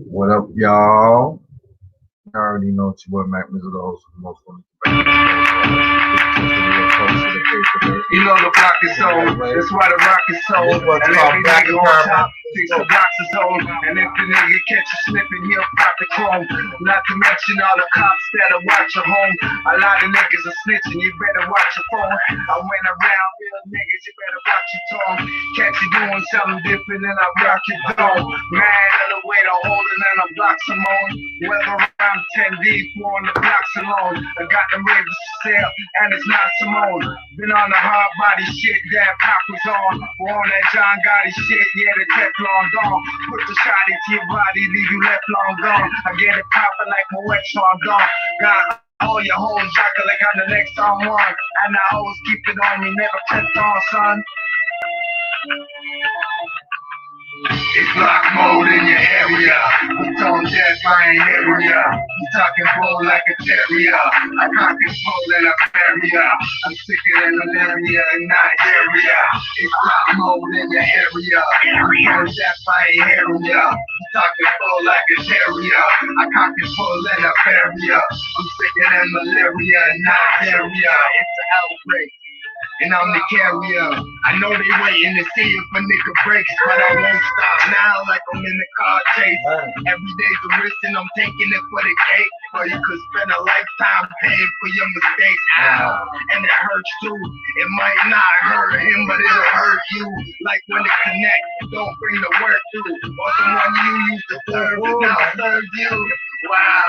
What up, y'all? You already know it's your boy Mac Mizzle, the host of the most funny. You know the block is sold, that's why the rock is sold. And every nigga on top thinks the blocks is old. And if the nigga catch you slipping, he'll pop the chrome. Not to mention all the cops that'll watch your home. A lot of niggas are snitching, you better watch your phone. I went around real niggas, you better watch your tone. Catch you doing something different and I rock your dome. Mad at the way to hold it and I block some on. Whether around 10 deep or on the blocks alone. I got them ready to sell and it's not Simone. Been on the hard body shit that Pop was on. We're on that John Gotti shit, yeah, the Teflon gone. Put the shot into your body, leave you left long gone. I get it poppin' like my wet so I'm gone. Got all your hoes jockin' like I'm the next on one. And I always keep it on me, never kept on, son. It's block mode in your area. I'm tone deaf, I ain't hearing ya. You talking bull like a terrier. I can't control and I bury ya. I'm sicker than malaria in Nigeria. It's block mode in your area. I'm tone deaf, I ain't hearing ya. You talking bull like a terrier. I can't control and I bury ya. I'm sicker than malaria in Nigeria. It's an outbreak. And I'm the carrier. I know they waiting to see if a nigga breaks, but I won't stop now like I'm in the car chase. Every day's a risk and I'm taking it for the cake. But you could spend a lifetime paying for your mistakes. And it hurts too. It might not hurt him, but it'll hurt you. Like when it connects, don't bring the work through. Or someone you used to serve now serves you. Wow,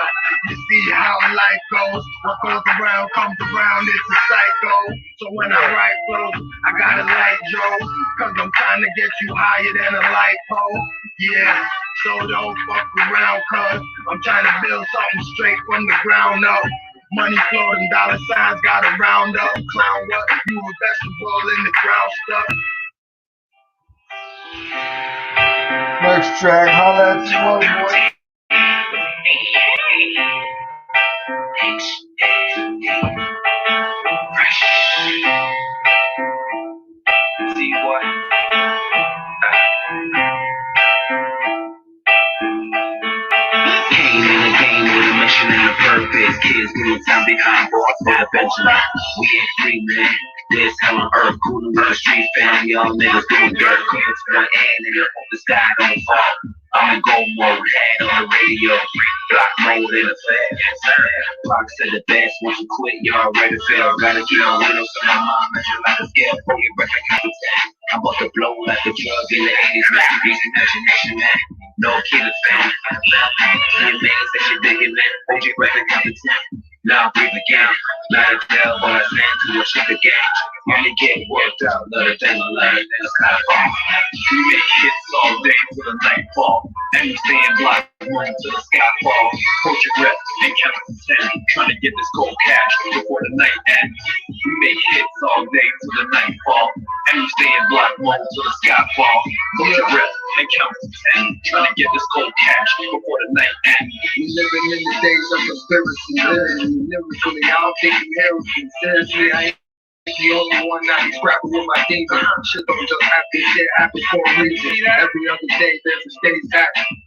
you see how life goes. What goes around comes around, it's a cycle. So when I write flows, I gotta light Joe. Cause I'm trying to get you higher than a light pole. Yeah, so don't fuck around cause I'm trying to build something straight from the ground up. Money flow, them dollar signs gotta round up. Clown what? You a vegetable in the ground stuff. Next track, holla at your boy. See what? Came in the game with a mission and a purpose. Kids doing time behind bars for the Benjamin. We ain't free, man. This hell on earth, coolin' with the street fam. Y'all niggas doing dirt. Coming to my end and hope the sky don't fall. I'm in gold mode, head on the radio. Block mode in effect. Block said the best. Once you quit, you already fail. Gotta keep on winning, so my mom measure like a scale for your record content. I'm about to blow like a drug in the 80s. Masterpiece imagination, man. No killer fan. Your man said she digging, man. OG record content. Now I breathe again. Not a tell, but I stand to a chick again. You ain't get worked out. Another thing I learned, that's kind of fun. We make hits all day till the night fall. And you stay in block room till the sky fall. Hold your breath and count to 10. Trying to get this cold cash before the night ends. We make hits all day till the night fall. And you stay in block room till the sky fall. Hold your breath and count to 10. Trying to get this cold cash before the night ends. We living in the days of conspiracy, lyrically, I don't think you hear me. Seriously, I ain't the only one that be scrapping with my demons. Shit don't just happen, shit happens for a reason. Every other day there's a steady action.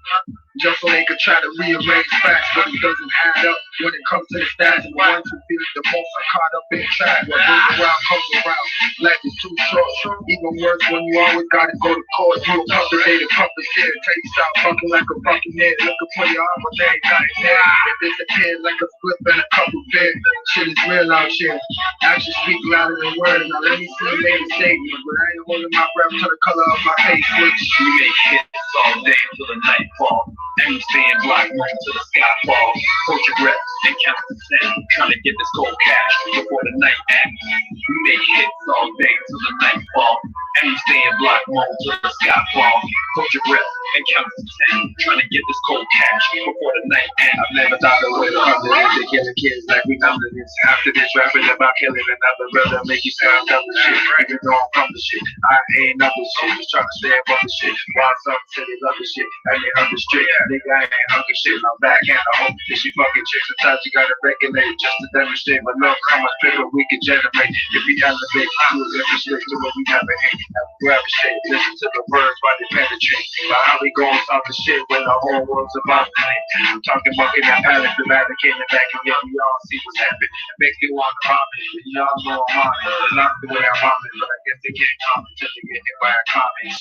Just so they could try to rearrange facts, but it doesn't add up when it comes to the stats. The ones who feel the most are caught up in track. What goes around comes around. Life is too short. Even worse when you always gotta go to court. You a compensated puppeteer. Tell you stop fucking like a buccaneer. Looking for your armor, they ain't got it there. It disappeared like a flip and a couple beers. Shit is real out here. Actions speak louder than words. Now let me see you make a statement, but I ain't holding my breath to the color of my face switch. We make hits all day till the night fall. And you stay in block room till the sky fall. Hold your breath and count to 10. Trying to get this cold cash before the night ends. We make hits all day till the night fall. And you stay in block room till the sky fall. Hold your breath and counting, trying to get this cold cash before the night ends. I've never thought of way to they killing kids like we done this. After this, rapping about killing another brother, make you sound dumb as shit. Even though I'm from the shit, I ain't up the shit. Just trying to stay above the shit. While some say they love the shit, and they hug the straight. Nigga, I ain't hungry shit. I'm backhand. I hope that she fucking chicks. Sometimes you gotta regulate just to demonstrate. But look how much paper we can generate if we elevate to a different state to what we never hate. Now we grab a shit, listen to the words while they penetrate. But how we gon' stop the shit when the whole world's about to hate? I'm talking about in that palace, the Vatican, the back, and yeah, we all see what's happening. It makes me want to vomit, but y'all know I'm on it. It's not the way I vomit, but I guess they can't comment until they get hit by a comment.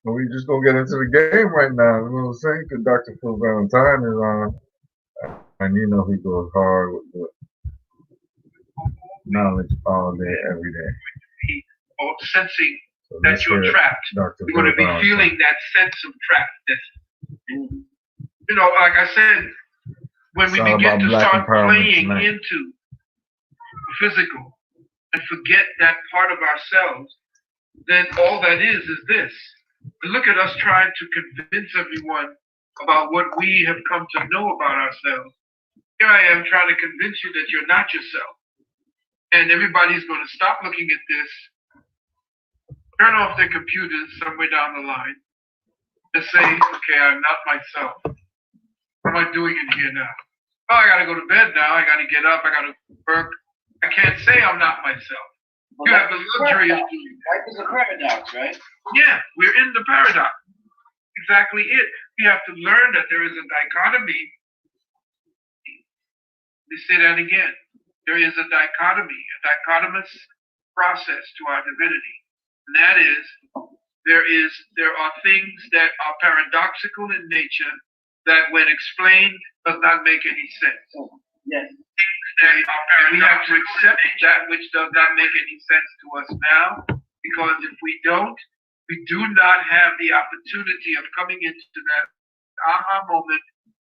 Well, we just gonna get into the game right now. You know what I'm saying? Because Dr. Phil Valentine is on, and you know he goes hard with the knowledge all day, every day. Or sensing so that you're trapped. You're going to be feeling that sense of trappedness. You know, like I said, when we begin to start playing into physical and forget that part of ourselves, then all that is this. Look at us trying to convince everyone about what we have come to know about ourselves. Here I am trying to convince you that you're not yourself. And everybody's going to stop looking at this, turn off their computers somewhere down the line, and say, okay, I'm not myself. What am I doing in here now? Oh, I got to go to bed now. I got to get up. I got to work. I can't say I'm not myself. Well, you have the luxury of doing that. Life is a paradox, right? Yeah, we're in the paradox. Exactly it. We have to learn that there is a dichotomy. Let me say that again. There is a dichotomy, a dichotomous process to our divinity. And that is, there are things that are paradoxical in nature that when explained does not make any sense. Yes. And we have to accept that which does not make any sense to us now, because if we don't, we do not have the opportunity of coming into that aha moment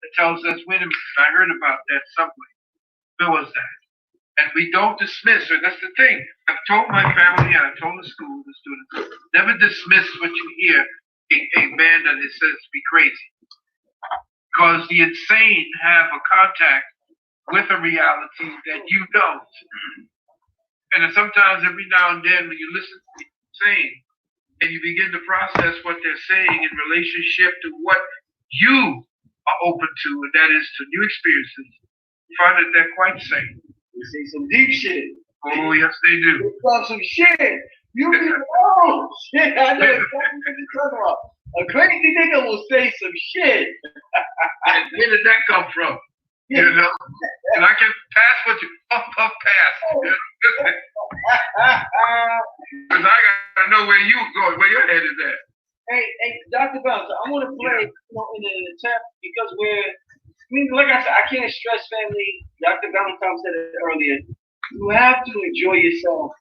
that tells us, wait a minute, I heard about that somewhere. Where was that? And we don't dismiss, or that's the thing. I've told my family and I've told the school, the students, never dismiss what you hear a band that it says be crazy. Because the insane have a contact with a reality that you don't. And then sometimes every now and then when you listen to what they're saying and you begin to process what they're saying in relationship to what you are open to, and that is to new experiences, you find that they're quite sane. They say some deep shit. Oh, yes, they do. They talk some shit. You be oh shit. I know exactly what you're talking about. A crazy nigga will say some shit. And where did that come from? You know? And I can pass what you puff pass. Because I gotta know where you going, where your head is at. Hey, Dr. Bouncer, I want to play in the chat because like I said, I can't stress family. Dr. Valentine said it earlier. You have to enjoy yourself,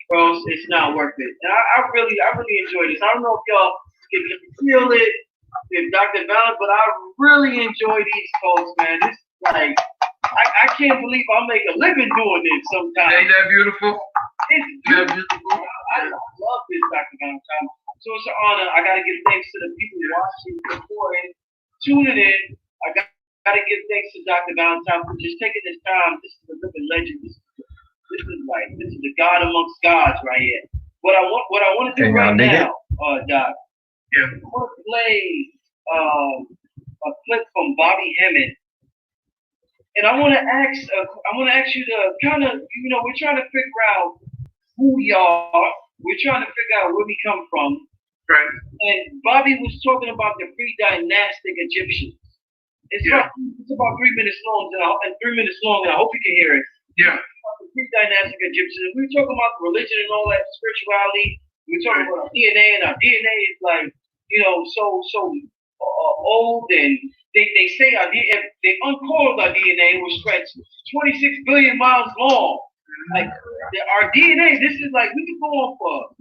or else it's not worth it. And I really enjoy this. I don't know if y'all can feel it, if Dr. Valentine, but I really enjoy these talks, man. It's like I can't believe I make a living doing this sometimes. Ain't that beautiful? It's beautiful. I love this, Dr. Valentine. So it's an honor. I gotta give thanks to the people watching, supporting, tuning in. I gotta give thanks to Dr. Valentine for just taking this time. This is a living legend. This is the God amongst gods right here. What I want to do right now, Doc. Yeah. I want to play a clip from Bobby Hemmett, and I want to ask you to kind of, we're trying to figure out who we are. We're trying to figure out where we come from. Right. And Bobby was talking about the pre-dynastic Egyptians. It's about 3 minutes long, and 3 minutes long, and I hope you can hear it. Yeah. The three dynastic Egyptians. We talking about religion and all that spirituality. We talking about our DNA, and our DNA is like, so old, and they say our DNA, they uncoded our DNA was stretched 26 billion miles long. Like our DNA, this is like we could go on for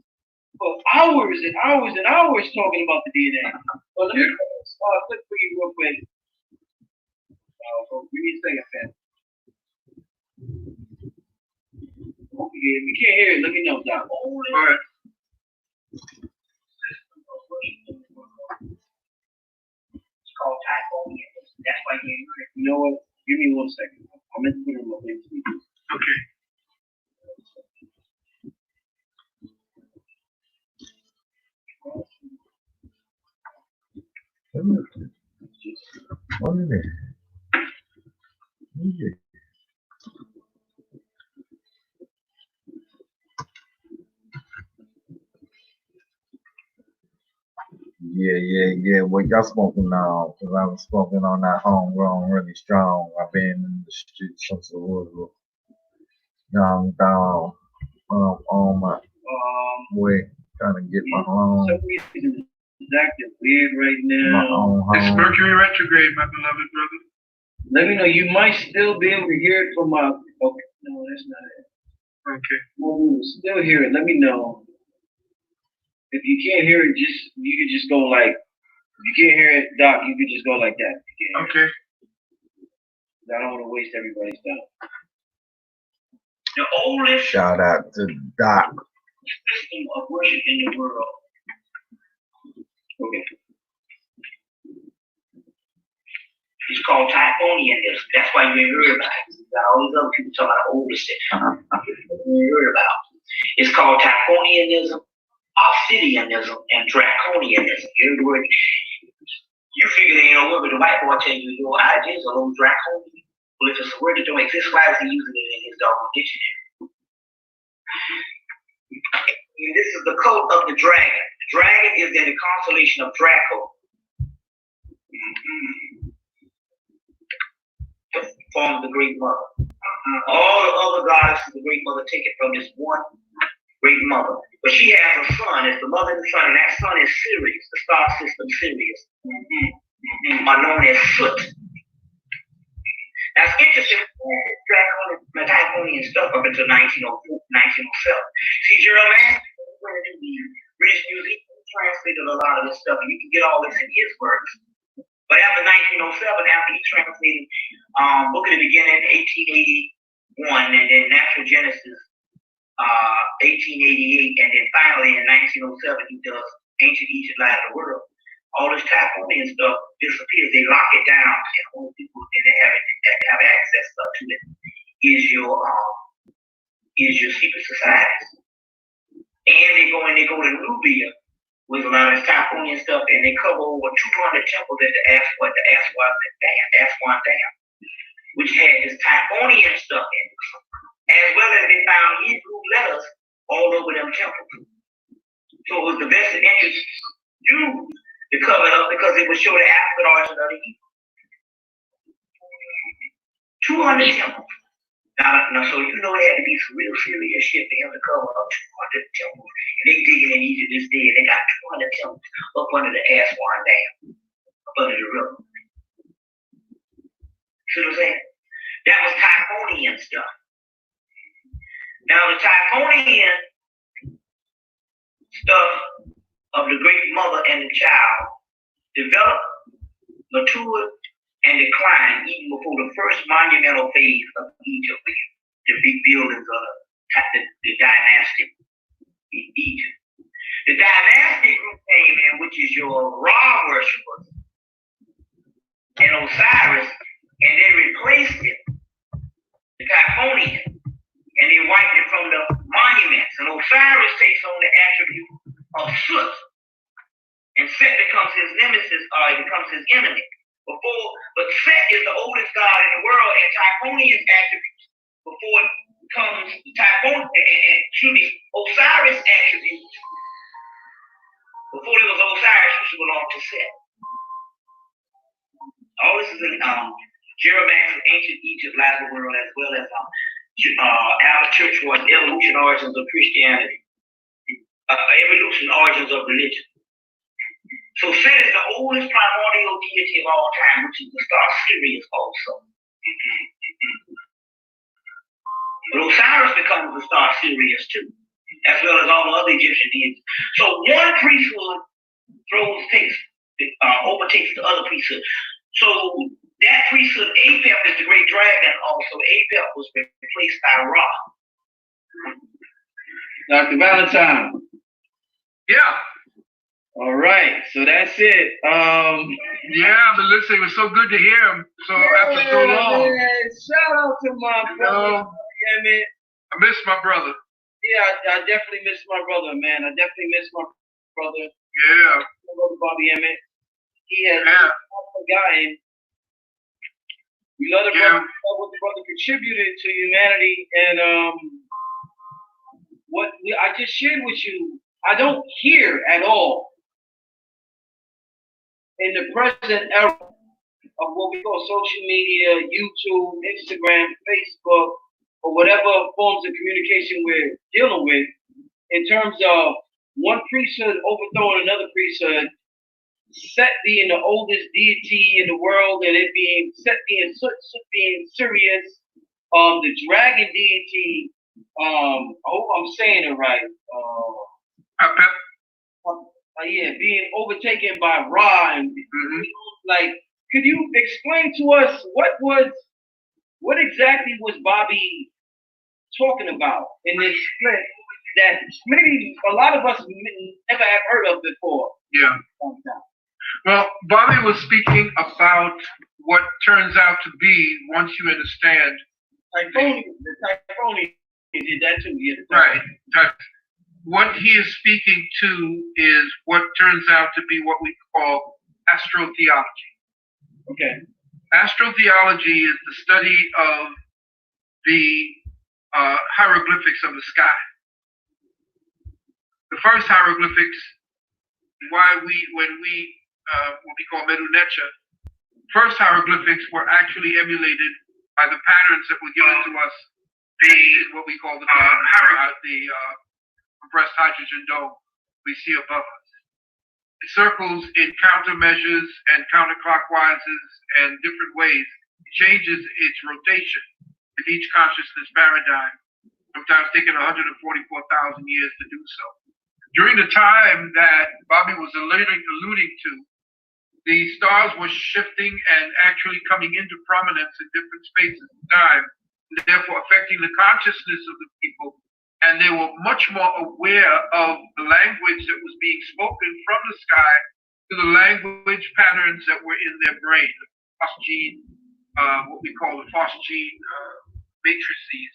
hours and hours and hours talking about the DNA. But let me click for you real quick. Give me a second, man. Okay, if you can't hear it, let me know, Doc. All right. It's called typhoon. That's why you know what? Give me 1 second. I'm going to put it on my speakers. Okay. What is it? Yeah. What y'all smoking on? Because I was smoking on that homegrown really strong. I've been in the streets since the woods. Young down on my way, trying to get my own. For some reason, it's acting weird right now. It's Mercury retrograde, my beloved brother. Let me know. You might still be able to hear it from my. Okay, no, that's not it. Okay. Well, we will still hear it. Let me know. If you can't hear it, you can just go like. If you can't hear it, Doc, you can just go like that. Okay. I don't want to waste everybody's time. The oldest shout out to Doc system of worship in the world. Okay. It's called Typhonianism. That's why you ain't heard about it. You got all these other people talking about the oldest system. You ain't heard about it. It's called Typhonianism, Obsidianism, and Draconianism. You heard the word? You figure they ain't no word, but the white boy tell you your ideas are a little draconian. Well, if it's a word that don't exist, why is he using it in his doggone dictionary? This is the cult of the dragon. The dragon is in the constellation of Draco. The form of the Great Mother. All the other goddesses of the Great Mother take it from this one Great Mother. But she has a son. It's the mother and the son, and that son is Sirius, the star system Sirius. Are known as Soot. That's interesting. The Typhonian stuff up until 1907. See, Gerald, man, when the British Museum translated a lot of this stuff, and you can get all this in his works. But after 1907, after he translated Book of the Beginning, 1881, and then Natural Genesis, 1888, and then finally in 1907, he does Ancient Egypt, Light of the World. All this Typhonian stuff disappears. They lock it down, and only people that have access to it is your secret societies. And they go to Nubia with a lot of Typhonian stuff, and they cover over 200 temples at the Aswan Dam, which had this Typhonian stuff in it, as well as they found Hebrew letters all over them temples. So it was the best interest used to cover it up because it would show the African origin of the Hebrew. 200 temples. Now, so you know it had to be some real serious shit for him to cover up 200 temples. And they digging in Egypt this day, and they got 200 temples up under the Aswan Dam, up under the river. See what I'm saying? That was Typhonian stuff. Now, the Typhonian stuff of the Great Mother and the Child developed, matured, and declined even before the first monumental phase of Egypt, the big buildings of the dynastic in Egypt. The dynastic group came in, which is your Ra worshippers and Osiris, and they replaced it, the Typhonian, and they wiped it from the monuments. And Osiris takes on the attribute of Soot, and Set becomes his nemesis, or it becomes his enemy. But Set is the oldest god in the world, and Typhonian's attributes before it comes Osiris attributes. Before there was Osiris, used to belong to Set. All this is in Jeremiah's Ancient Egypt, Last World, as well as Albert Churchward's Evolution Origins of Christianity, Evolution Origins of Religion. So Set is the oldest primordial deity of all time, which is the star Sirius also. But Osiris becomes the star Sirius too, as well as all the other Egyptian deities. So one priesthood overtakes the other priesthood. So that priesthood, Apep, is the great dragon also. Apep was replaced by Ra. Dr. Valentine. Yeah. All right, so that's it. Yeah, but listen, it was so good to hear him. So after so long. Man, shout out to my brother. Yeah, man. I miss my brother. Yeah, I definitely miss my brother, man. I definitely miss my brother. Yeah. My brother Bobby Emmett. He has a guy, and we love the brother, what the brother contributed to humanity, and I just shared with you. I don't hear at all in the present era of what we call social media, YouTube, Instagram, Facebook, or whatever forms of communication we're dealing with, in terms of one priesthood overthrowing another priesthood, Set being the oldest deity in the world, and it being Set being Sirius, the dragon deity. I hope I'm saying it right. Yeah, being overtaken by Ra, and like, could you explain to us what exactly was Bobby talking about in this split that maybe a lot of us never have heard of before? Yeah. Well, Bobby was speaking about what turns out to be, once you understand. Typhonian did that too. Yeah. Right. What he is speaking to is what turns out to be what we call astrotheology. Okay. Astrotheology is the study of the hieroglyphics of the sky. The first hieroglyphics, what we call Medu Neter, first hieroglyphics were actually emulated by the patterns that were given to us, what we call the compressed hydrogen dome we see above us. It circles in countermeasures and counterclockwises and different ways. It changes its rotation in each consciousness paradigm, sometimes taking 144,000 years to do so. During the time that Bobby was alluding to, the stars were shifting and actually coming into prominence in different spaces of time, therefore affecting the consciousness of the people. And they were much more aware of the language that was being spoken from the sky to the language patterns that were in their brain, the phosgene, what we call the phosgene matrices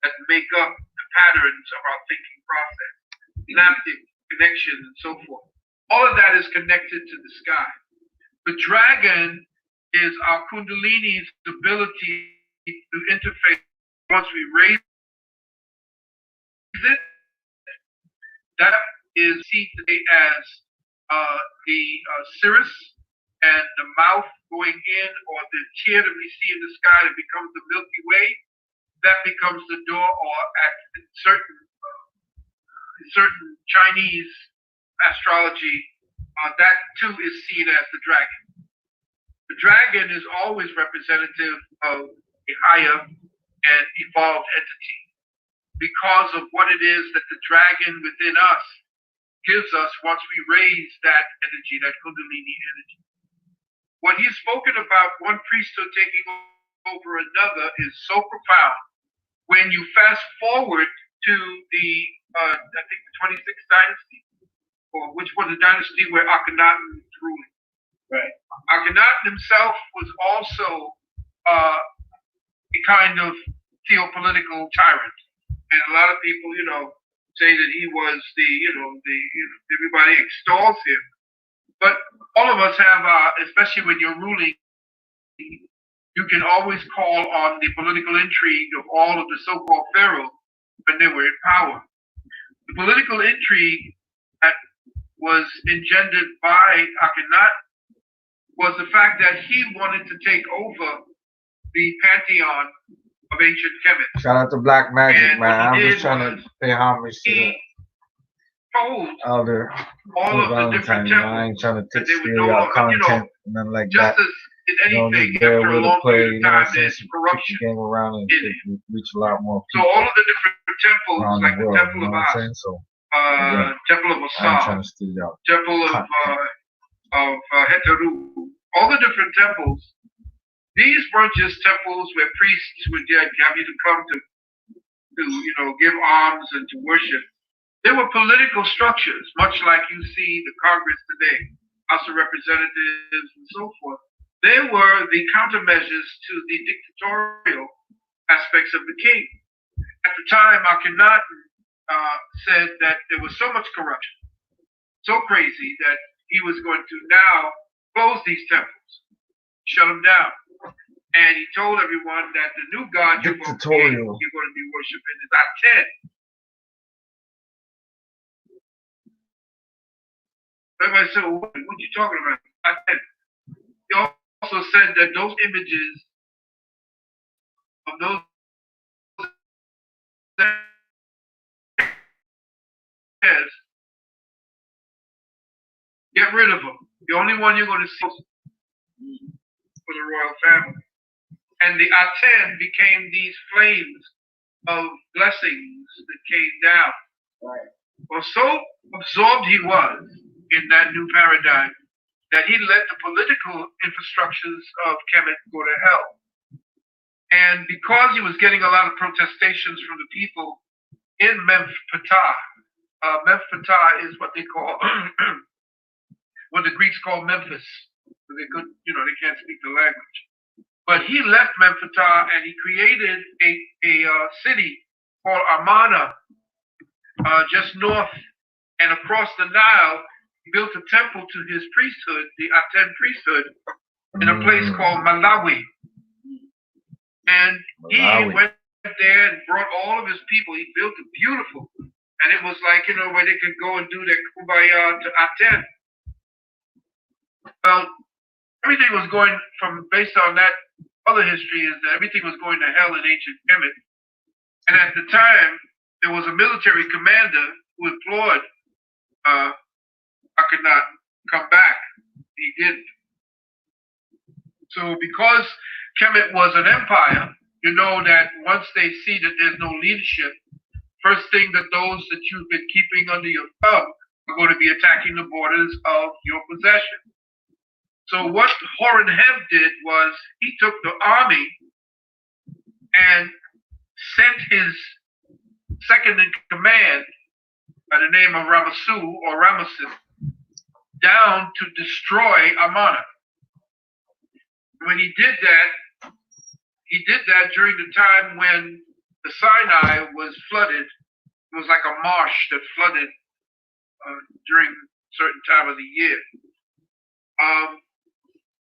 that make up the patterns of our thinking process, synaptic connections and so forth. All of that is connected to the sky. The dragon is our kundalini's ability to interface. Once we raise it, that is seen today as the cirrus and the mouth going in, or the tear that we see in the sky that becomes the Milky Way. That becomes the door, or in certain Chinese astrology, that too is seen as the dragon. The dragon is always representative of a higher and evolved entity, because of what it is that the dragon within us gives us once we raise that energy, that kundalini energy. What he's spoken about, one priesthood taking over another, is so profound. When you fast forward to the, I think the 26th dynasty, or which was a dynasty where Akhenaten was ruling. Right. Akhenaten himself was also a kind of theopolitical tyrant. And a lot of people, say that he was everybody extols him. But all of us have, especially when you're ruling, you can always call on the political intrigue of all of the so-called pharaohs when they were in power. The political intrigue that was engendered by Akhenaten was the fact that he wanted to take over the pantheon of ancient Kemet. Shout out to Black Magic, And man. what I'm he just did trying was to pay homage to the he posed elder all King of the different Valentine. You know, I ain't temples trying to that they would steal no y'all longer, content and nothing like just that. as in You know, anything, just bear after a with the long play, period you of know what time, I'm saying? there's So keep corruption the game around and in it. reach a lot more So people all of the different temples, around like the the world, Temple you know of what I'm As, saying? So again, Temple of I ain't Asar, trying to steal y'all Temple content. of Heteru, all the different temples. These weren't just temples where priests would have you to come to give alms and to worship. They were political structures, much like you see the Congress today, House of Representatives, and so forth. They were the countermeasures to the dictatorial aspects of the king. At the time, Akhenaten said that there was so much corruption, so crazy, that he was going to now close these temples, shut them down. And he told everyone that the new God you're going to be worshiping is Aten. Everybody said, well, what are you talking about? Aten. He also said that those images of those stairs, get rid of them. The only one you're going to see for the royal family. And the Aten became these flames of blessings that came down. Right. Well, so absorbed he was in that new paradigm that he let the political infrastructures of Kemet go to hell. And because he was getting a lot of protestations from the people in Memphtah, Memphtah is what they call, what the Greeks call Memphis. They they can't speak the language. But he left Memphtah and he created a city called Amarna, just north and across the Nile. He built a temple to his priesthood, the Aten priesthood, in a place called Malawi. And he went there and brought all of his people. He built it beautiful. And it was like, where they could go and do their kumbaya to Aten. Well, everything was going based on that other history, is that everything was going to hell in ancient Kemet. And at the time, there was a military commander who implored Akhenaten come back. He didn't. So because Kemet was an empire, you know that once they see that there's no leadership, first thing that those that you've been keeping under your thumb are going to be attacking the borders of your possession. So what Horemheb did was he took the army and sent his second in command by the name of Ramasu or Ramesses down to destroy Amarna. When he did that during the time when the Sinai was flooded. It was like a marsh that flooded during a certain time of the year.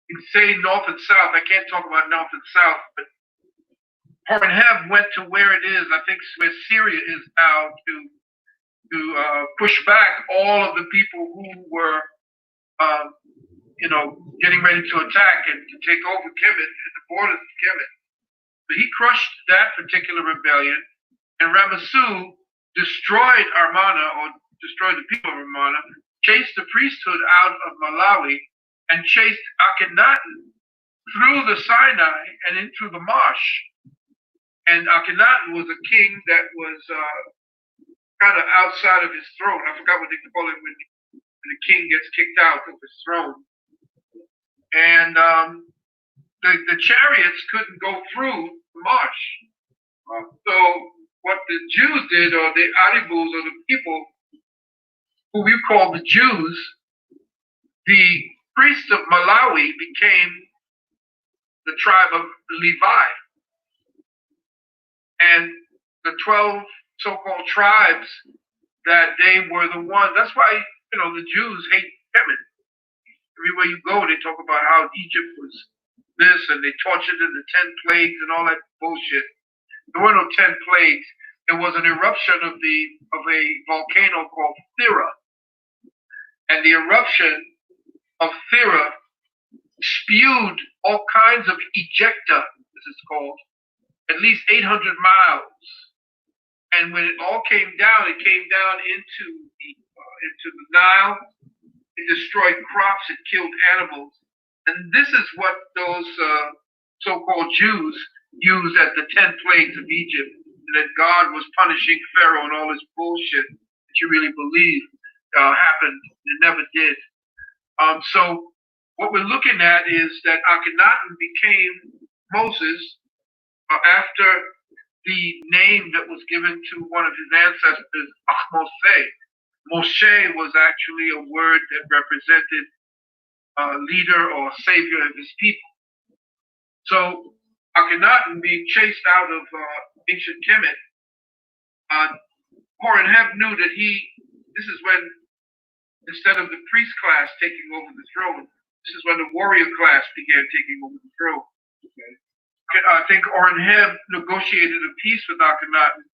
You can say north and south. I can't talk about north and south, but Horemheb went to where it is. I think where Syria is now to push back all of the people who were, getting ready to attack and to take over Kemet and the borders of Kemet. But he crushed that particular rebellion, and Ramasu destroyed Amarna, or destroyed the people of Amarna, chased the priesthood out of Malawi, and chased Akhenaten through the Sinai and into the marsh. And Akhenaten was a king that was kind of outside of his throne. I forgot what they call it when the king gets kicked out of his throne. And the chariots couldn't go through the marsh. So what the Jews did, or the Aribus, or the people who we call the Jews, the priests of Malawi became the tribe of Levi. And the 12 so-called tribes, that they were the ones. That's why, the Jews hate Kemet. Everywhere you go, they talk about how Egypt was this, and they tortured in the 10 plagues and all that bullshit. There were no 10 plagues. It was an eruption of a volcano called Thera. And the eruption of Thera spewed all kinds of ejecta, this is called, at least 800 miles. And when it all came down into the Nile. It destroyed crops. It killed animals. And this is what those so-called Jews used as the 10 plagues of Egypt, and that God was punishing Pharaoh and all this bullshit that you really believe happened. It never did. So what we're looking at is that Akhenaten became Moses after the name that was given to one of his ancestors, Ahmose. Moshe was actually a word that represented a leader or savior of his people. So Akhenaten being chased out of ancient Kemet, Horemheb knew that this is when, instead of the priest class taking over the throne, this is when the warrior class began taking over the throne. Okay. I think Horemheb negotiated a peace with Akhenaten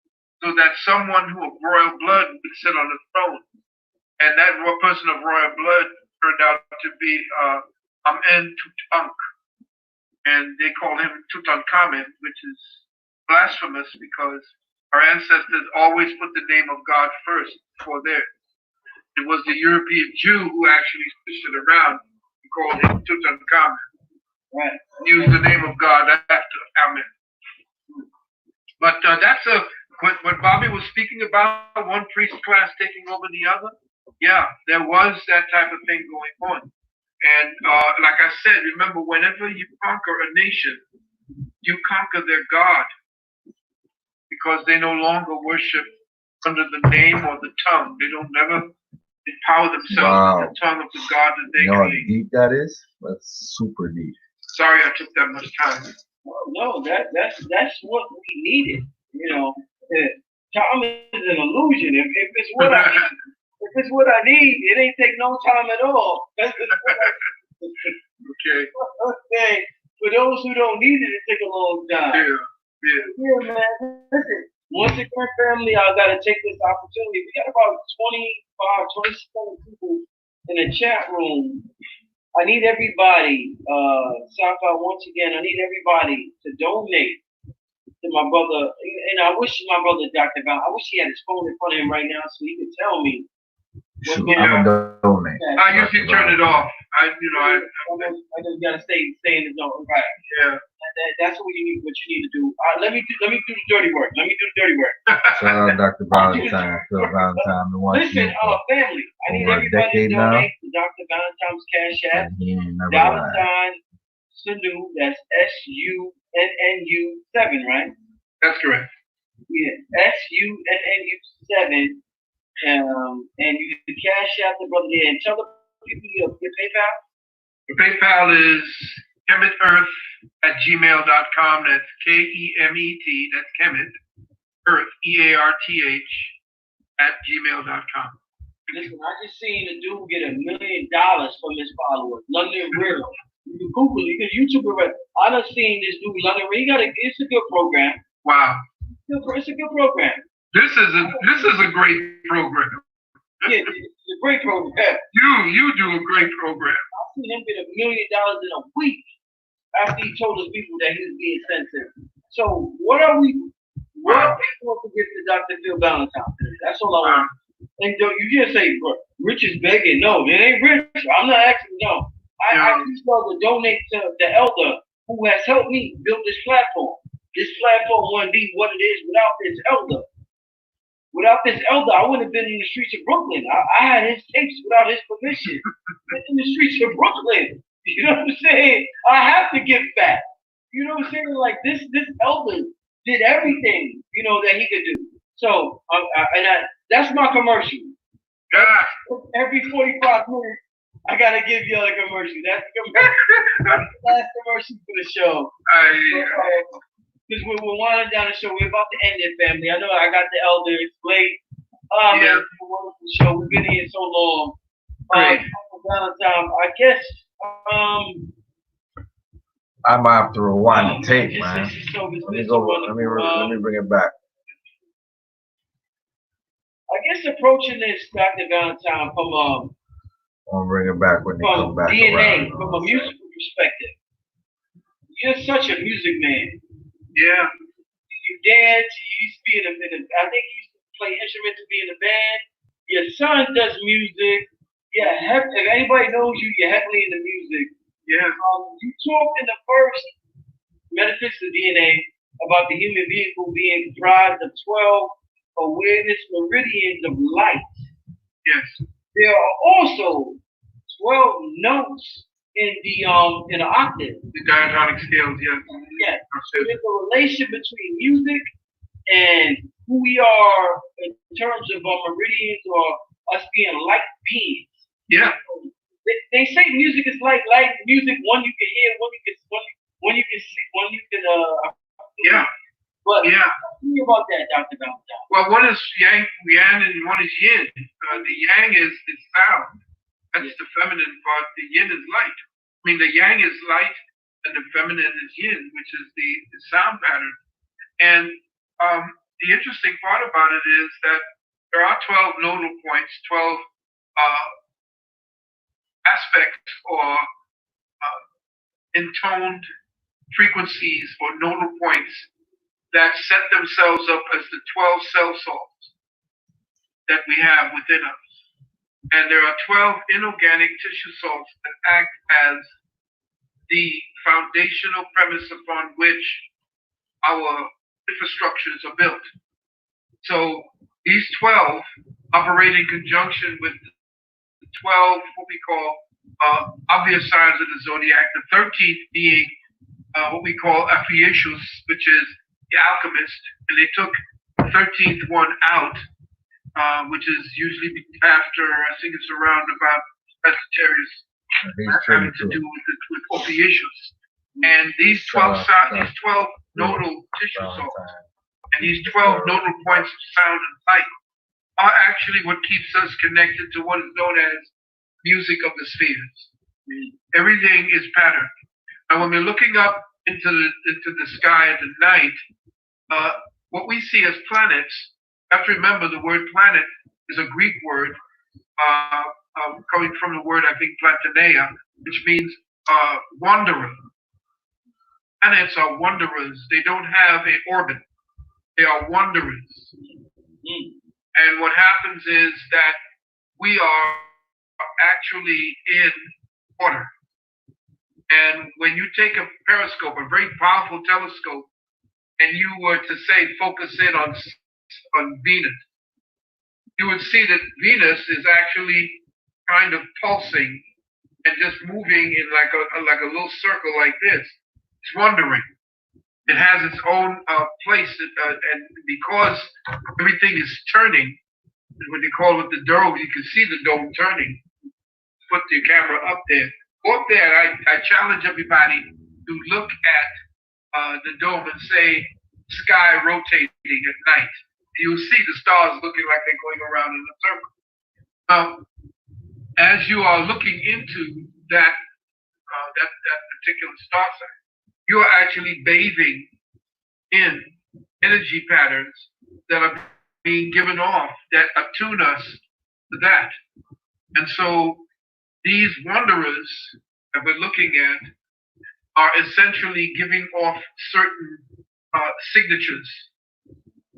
so that someone who of royal blood would sit on the throne. And that person of royal blood turned out to be Amen Tutank. And they called him Tutankhamen, which is blasphemous because our ancestors always put the name of God first before theirs. It was the European Jew who actually switched it around and called him Tutankhamen. Right. Used the name of God after Amen. But that's what Bobby was speaking about, one priest class taking over the other. Yeah, there was that type of thing going on. And like I said, remember, whenever you conquer a nation, you conquer their God because they no longer worship under the name or the tongue. They don't never empower themselves with the tongue of the God that they create. How deep that is? That's super deep. Sorry I took that much time. Well, no, that's what we needed. You know, time is an illusion. If it's what I need, if it's what I need, it ain't take no time at all. Okay. Okay. For those who don't need it, it take a long time. Yeah, man. Listen, once again, family, I gotta take this opportunity. We got about 25, 27 people in the chat room. I need everybody, Safa, once again, I need everybody to donate to my brother. And I wish my brother, Dr. Val, I wish he had his phone in front of him right now so he could tell me. I'm gonna donate. I usually turn it off. I just gotta stay in the zone. Right. Yeah. That's what you need to do. Let me do the dirty work. Shout out Dr. Valentine, Phil Valentine. Listen, family, I need everybody to donate to Dr. Valentine's Cash App. Valentine Sunu, that's SUNNU7, right? That's correct. Yeah, SUNNU7. And you can Cash App the brother there and tell the people your PayPal. The PayPal is kemetearth@gmail.com. That's KEMET. That's Kemet Earth EARTH @gmail.com. Listen, I just seen a dude get $1 million from his followers. London Real. You can Google it. You can YouTube it. I done seen this dude London Real. It's a good program. Wow. It's a good program. This is a great program. Yeah, it's a great program. You do a great program. I've seen him get $1 million in a week after he told his people that he was being sensitive. So what are we going to get to Dr. Phil Valentine? That's all I want. And you just say, bro, rich is begging. No, it ain't rich. I'm not asking. No. I just want to donate to the elder who has helped me build this platform. This platform wouldn't be what it is without this elder. Without this elder, I wouldn't have been in the streets of Brooklyn. I had his tapes without his permission in the streets of Brooklyn. You know what I'm saying? I have to give back. You know what I'm saying? Like this elder did everything, that he could do. So, that's my commercial. Every 45 minutes, I gotta give y'all a commercial. That's the commercial. That's the last commercial for the show. Because we're winding down the show. We're about to end it, family. I know I got the elder. It's late. Man, it's a wonderful show. We've been here so long. Valentine, I guess. I might have to rewind the tape, man. Let me bring it back. I guess approaching this, Dr. Valentine, from I'll bring it back when they come back. DNA, around. from a musical perspective. you're such a music man. Yeah. You dance. You used to be I think you used to play instruments and be in a band. Your son does music. Yeah, if anybody knows you, you're heavily into music. Yeah. You talked in the first Metaphysics of DNA about the human vehicle being comprised of 12 awareness meridians of light. Yes. There are also 12 notes in the octave. The diatonic scales, yes. Yeah. So there's a relation between music and who we are in terms of our meridians or us being light beings. Yeah. They say music is like light music. One you can hear, one you can see, one you can Yeah. But yeah. Tell me about that, Dr. Valentine. Well, one is yang, and one is yin. The yang is sound. That's the feminine part. The yin is light. I mean, the yang is light, and the feminine is yin, which is the sound pattern. And the interesting part about it is that there are 12 nodal points, 12 aspects or intoned frequencies or nodal points that set themselves up as the 12 cell salts that we have within us. And there are 12 inorganic tissue salts that act as the foundational premise upon which our infrastructures are built. So these 12 operate in conjunction with the 12, what we call obvious signs of the zodiac, the 13th being what we call Aphiacius, which is the alchemist, and they took the 13th one out, which is usually after, I think it's around about Sagittarius, having to do with Ophiacius. And these 12 nodal tissue salts and these 12 nodal points of sound and light are actually what keeps us connected to what is known as music of the spheres. Everything is patterned. And when we're looking up into the sky at the night, what we see as planets, you have to remember the word planet is a Greek word coming from the word, I think, plataneia, which means wanderer. Planets are wanderers. They don't have an orbit. They are wanderers. And what happens is that we are actually in water. And when you take a periscope, a very powerful telescope, and you were to say focus in on Venus, you would see that Venus is actually kind of pulsing and just moving in like a little circle like this. It's wandering. It has its own place, and because everything is turning, what they call it the dome, you can see the dome turning. Put the camera up there. Go up there. I challenge everybody to look at the dome and say sky rotating at night. You'll see the stars looking like they're going around in a circle. As you are looking into that particular star sign, you are actually bathing in energy patterns that are being given off that attune us to that. And so these wanderers that we're looking at are essentially giving off certain signatures,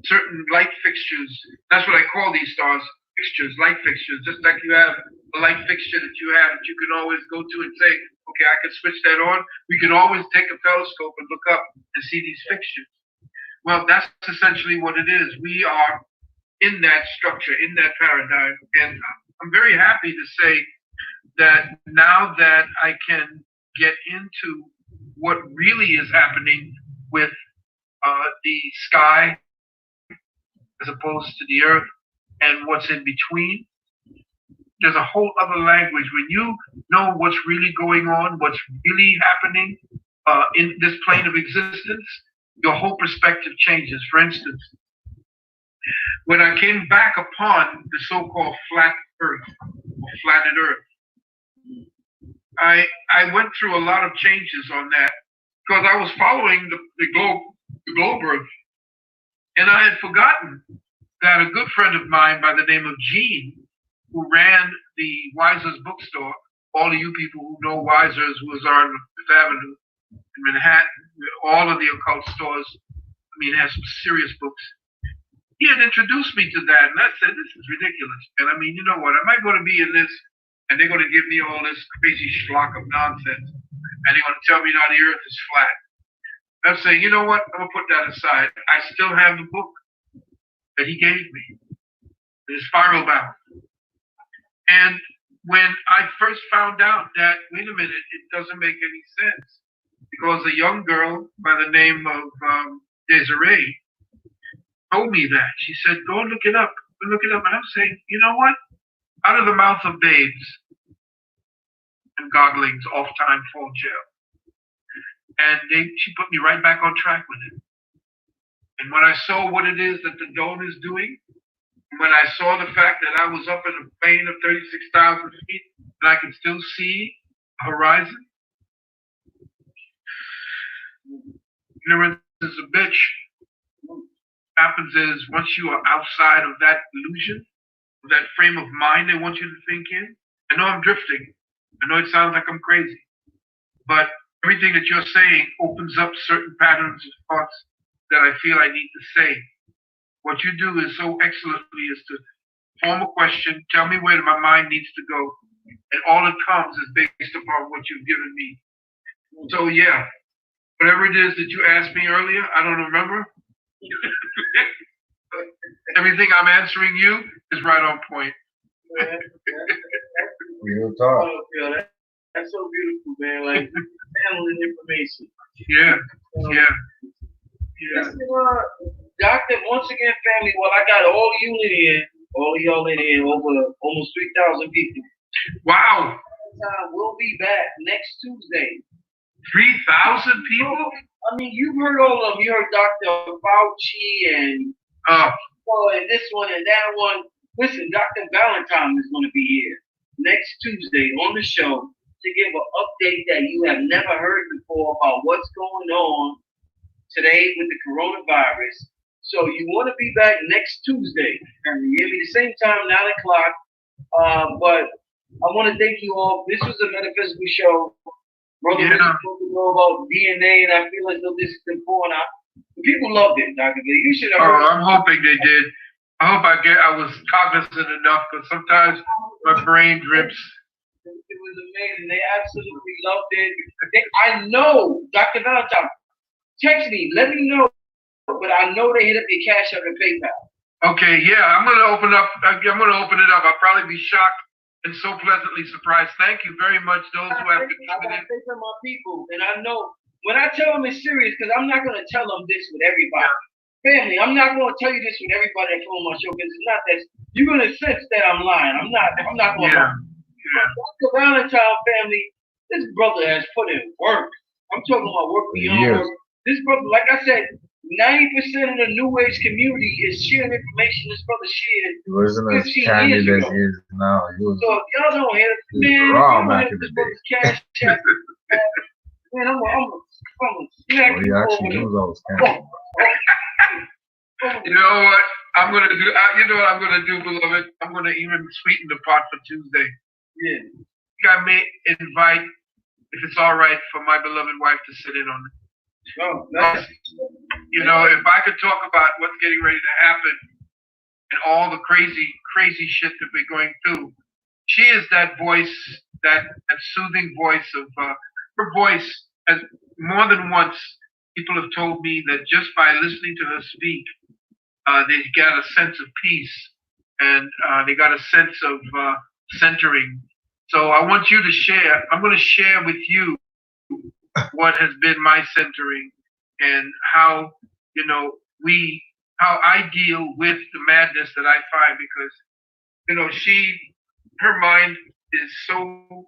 certain light fixtures. That's what I call these stars, fixtures, light fixtures. Just like you have a light fixture that you can always go to and say, okay, I can switch that on. We can always take a telescope and look up and see these fixtures. Well, that's essentially what it is. We are in that structure, in that paradigm. And I'm very happy to say that now that I can get into what really is happening with the sky as opposed to the earth and what's in between, there's a whole other language. When you know what's really going on, what's really happening in this plane of existence, your whole perspective changes. For instance, when I came back upon the so-called flat earth, or flatted earth, I went through a lot of changes on that because I was following the globe earth. And I had forgotten that a good friend of mine by the name of Gene, who ran the Wiser's bookstore, all of you people who know Wiser's, who is on Fifth Avenue, in Manhattan, where all of the occult stores, I mean, has some serious books. He had introduced me to that, and I said, this is ridiculous. And I mean, you know what? Am I going to be in this, and they're going to give me all this crazy schlock of nonsense, and they're going to tell me now the earth is flat. And I'm saying, you know what? I'm going to put that aside. I still have the book that he gave me. It is spiral bound. And when I first found out that, wait a minute, it doesn't make any sense, because a young girl by the name of Desiree told me that. She said, go and look it up. Go look it up. And I'm saying, you know what? Out of the mouth of babes and godlings, oft time fall jail. And she put me right back on track with it. And when I saw what it is that the dome is doing, when I saw the fact that I was up in a plane of 36,000 feet and I could still see a horizon, ignorance is a bitch. Happens is, once you are outside of that illusion, of that frame of mind they want you to think in, I know I'm drifting. I know it sounds like I'm crazy, but everything that you're saying opens up certain patterns of thoughts that I feel I need to say. What you do is so excellently is to form a question, tell me where my mind needs to go, and all it comes is based upon what you've given me. So yeah, whatever it is that you asked me earlier, I don't remember. Everything I'm answering you is right on point. Real talk. That's so beautiful, man. Like handling information. Yeah. Listen, Doctor, once again, family, well, I got all you in here, all y'all in here, over almost 3,000 people. Wow. We'll be back next Tuesday. 3,000 people? I mean, you've heard all of them. You heard Dr. Fauci and and this one and that one. Listen, Dr. Valentine is going to be here next Tuesday on the show to give an update that you have never heard before about what's going on today with the coronavirus. So you want to be back next Tuesday. And you hear me the same time, 9 o'clock. But I want to thank you all. This was a metaphysical show. Brother, we're supposed to know about DNA, and I feel as though this is important. People loved it, Dr. Lee. You should have heard. I'm hoping they did. I hope I was cognizant enough, because sometimes my brain drips. It was amazing. They absolutely loved it. I know, Dr. Valentine, text me, let me know. But I know they hit up your Cash App and PayPal. Okay, yeah, I'm gonna open it up. I'll probably be shocked and so pleasantly surprised. Thank you very much, those who have contributed. I say to my people, and I know when I tell them it's serious, because I'm not gonna tell them this with everybody. Family, I'm not gonna tell you this with everybody that's on my show, because it's not that you're gonna sense that I'm lying. I'm not gonna lie. Dr. Valentine, family, this brother has put in work. I'm talking about work beyond work. This brother, like I said, 90% of the New Age community is sharing information this brother shared. He wasn't as candid as he is now. So if y'all don't hear it, man, back in the day. Cash App, man, I'm a smack he actually was always candid. You know what? I'm gonna do. You know what I'm gonna do, beloved? I'm gonna even sweeten the pot for Tuesday. Yeah. I may invite, if it's all right, for my beloved wife to sit in on it. Oh, nice. You know, if I could talk about what's getting ready to happen and all the crazy shit that we're going through, she is that voice, that soothing voice of her voice. As more than once, people have told me that just by listening to her speak, they got a sense of peace, and they got a sense of centering. So I want you to share. I'm going to share with you what has been my centering, and how, how I deal with the madness that I find, because, her mind is so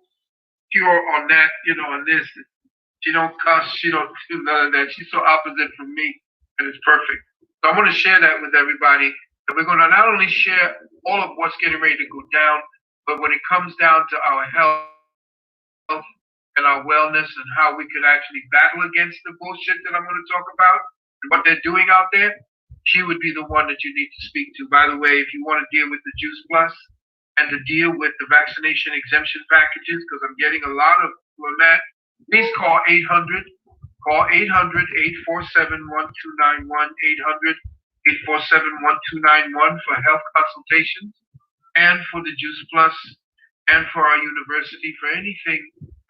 pure on that, on this. She don't cuss, she don't do none of that. She's so opposite from me, and it's perfect. So I want to share that with everybody. And we're going to not only share all of what's getting ready to go down, but when it comes down to our health and our wellness and how we could actually battle against the bullshit that I'm going to talk about and what they're doing out there, she would be the one that you need to speak to. By the way, if you want to deal with the Juice Plus and to deal with the vaccination exemption packages, because I'm getting a lot of on that, please call Call 800-847-1291, 800-847-1291 for health consultations and for the Juice Plus and for our university for anything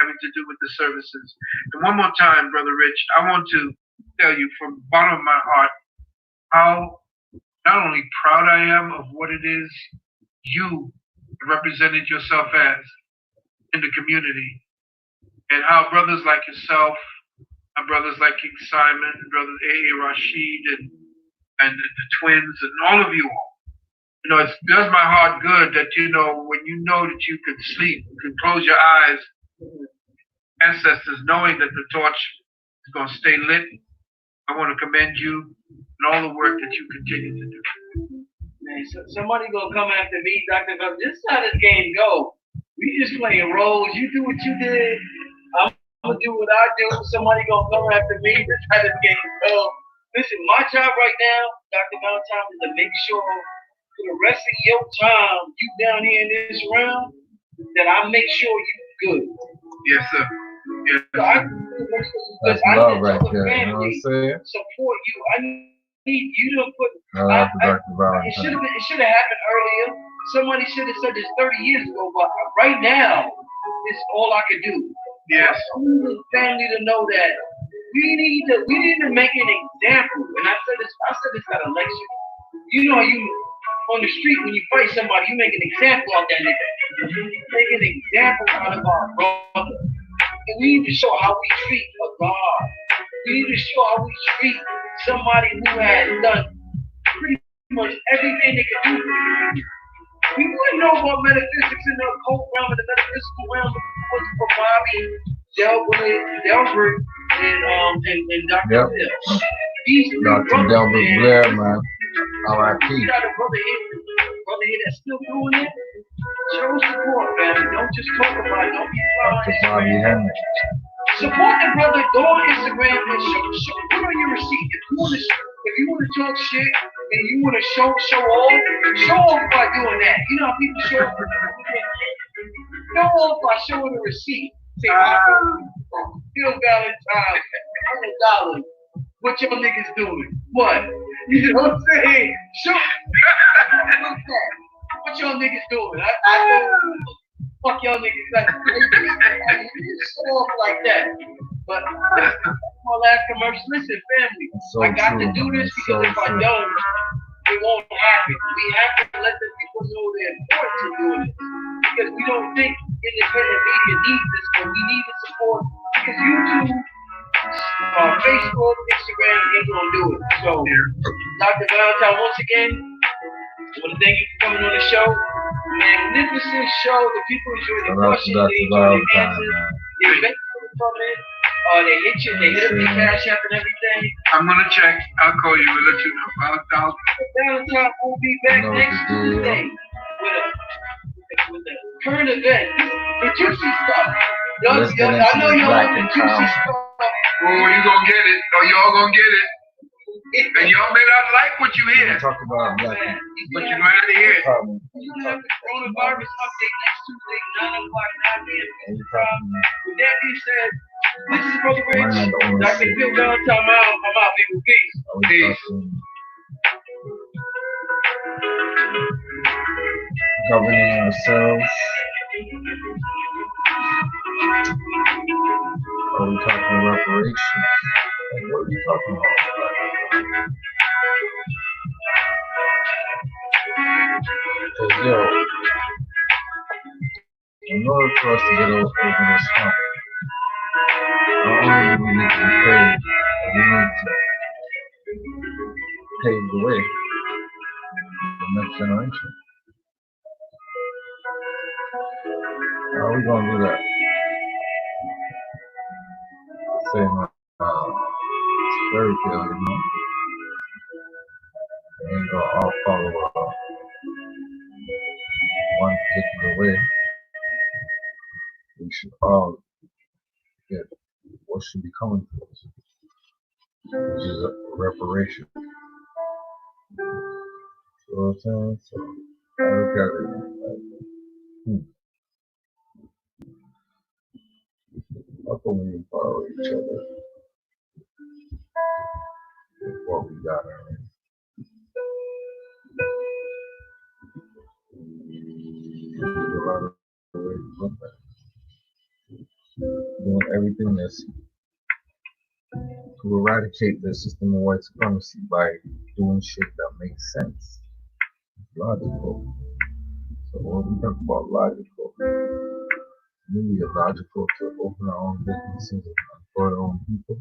having to do with the services. And one more time, Brother Rich, I want to tell you from the bottom of my heart how not only proud I am of what it is you represented yourself as in the community, and how brothers like yourself, and brothers like King Simon, and brothers A.A. Rashid, and the twins, and all of you all. You know, it does my heart good that, you know, when you know that you can sleep, you can close your eyes, ancestors, knowing that the torch is going to stay lit. I want to commend you and all the work that you continue to do. Man, somebody gonna come after me, Dr. Bell. This is how this game go. We just playing roles. You do what you did. I'm gonna do what I do. Somebody gonna come after me. This is how this game go. Listen, my job right now, Dr. Valentine, is to make sure for the rest of your time, you down here in this round, that I make sure you good. Yes, sir. Yes. So That's love right there. You know what I'm saying? Support you. I need you to put. It should have happened earlier. Somebody should have said this 30 years ago, but right now, it's all I can do. Yes. I need the family to know that we need to make an example. And I said this at a lecture. You know, you on the street when you fight somebody, you make an example of that nigga. You make an example out of our brother. And we need to show how we treat a God. We need to show how we treat somebody who has done pretty much everything they could do. We wouldn't know about metaphysics in the occult realm and the metaphysical realm was for Bobby, Delbert, and Dr. Hill. These Dr. Delbert Blair, man. R.I.P. You got a brother here that's still doing it. Show support, man. Don't just talk about it. Don't be proud. Support the brother. Go on Instagram and put on your receipt. If you want to talk shit and you want to show off by doing that. You know how people show off. Show off by showing a receipt. Say, Bill Valentine, $100. What y'all niggas doing? What? You know what I'm saying? Show. What y'all niggas doing? I fuck y'all niggas like show off like that. But my last commercial. Listen, family, I got to do this because if I don't, it won't happen. We have to let the people know the importance of doing this. Because we don't think independent media needs this, but we need the support because YouTube, Facebook, Instagram ain't gonna do it. So, Dr. Valentine, once again, I want to thank you for coming on the show. Magnificent show. The people enjoy the questions, they enjoy the answers. They thank you for coming in. They hit up your cash app and everything. I'm gonna check. I'll call you and let you know. Valentine will be back next Tuesday with a current event, the juicy stuff. I know y'all want the juicy stuff. Oh, you gonna get it. Oh, y'all gonna get it. And y'all may not like what you hear. Talk about black, but you're glad to hear it. You're gonna have the coronavirus update next Tuesday, 9 o'clock, 9 p.m. With that being said, this is Brother Rich. Dr. Phil Valentine, I'm out, people. Peace. Peace. Governing ourselves. Are we talking reparations? What are we talking about? Because, yo, in order for us to get over this hump, not only do we need to be paid, but we need to pave the way for the next generation. How are we going to do that? Same fairy tale, you know? We ain't gonna all follow one particular way. We should all get what should be coming to us, which is a reparation. So what I'm saying? So I look at it like, how can we empower each other? what we got already. There's a lot of ways to look at it. Doing everything that's to eradicate the system of white supremacy by doing shit that makes sense. It's logical. So when we talk about logical, maybe it's logical to open our own businesses and employ our own people.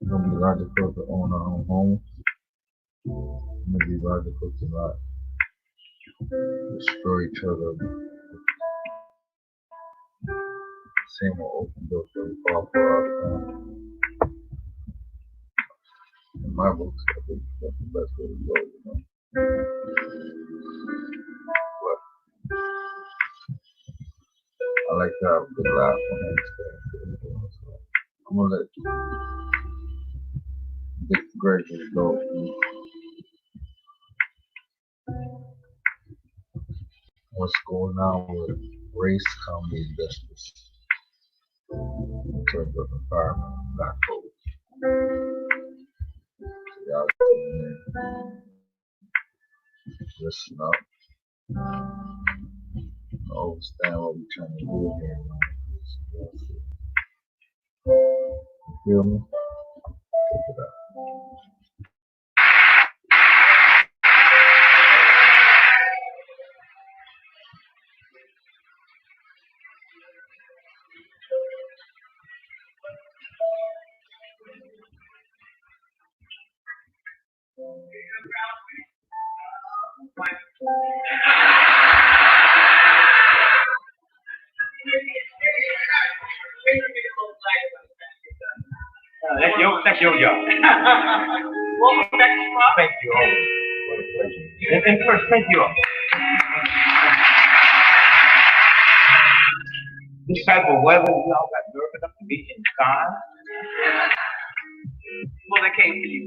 It's gonna be logical to own our own homes. It's gonna be logical to not destroy each other. Same old open doors that we fall for all the time. In my books, I think that's the best way to go, you know. But I like to have a good laugh when I experience it. So I'm gonna let Dick Gregory go. What's going on with race, comedy, and justice in terms of environment and black folks? So y'all tune in, listen up, and understand what we're trying to do here. You feel me? Check it out. That's your job. Welcome back to Squad. Thank you all. What a pleasure. And first, thank you all. This type of weather, we all got nerve enough to be inside. Well, they came for you.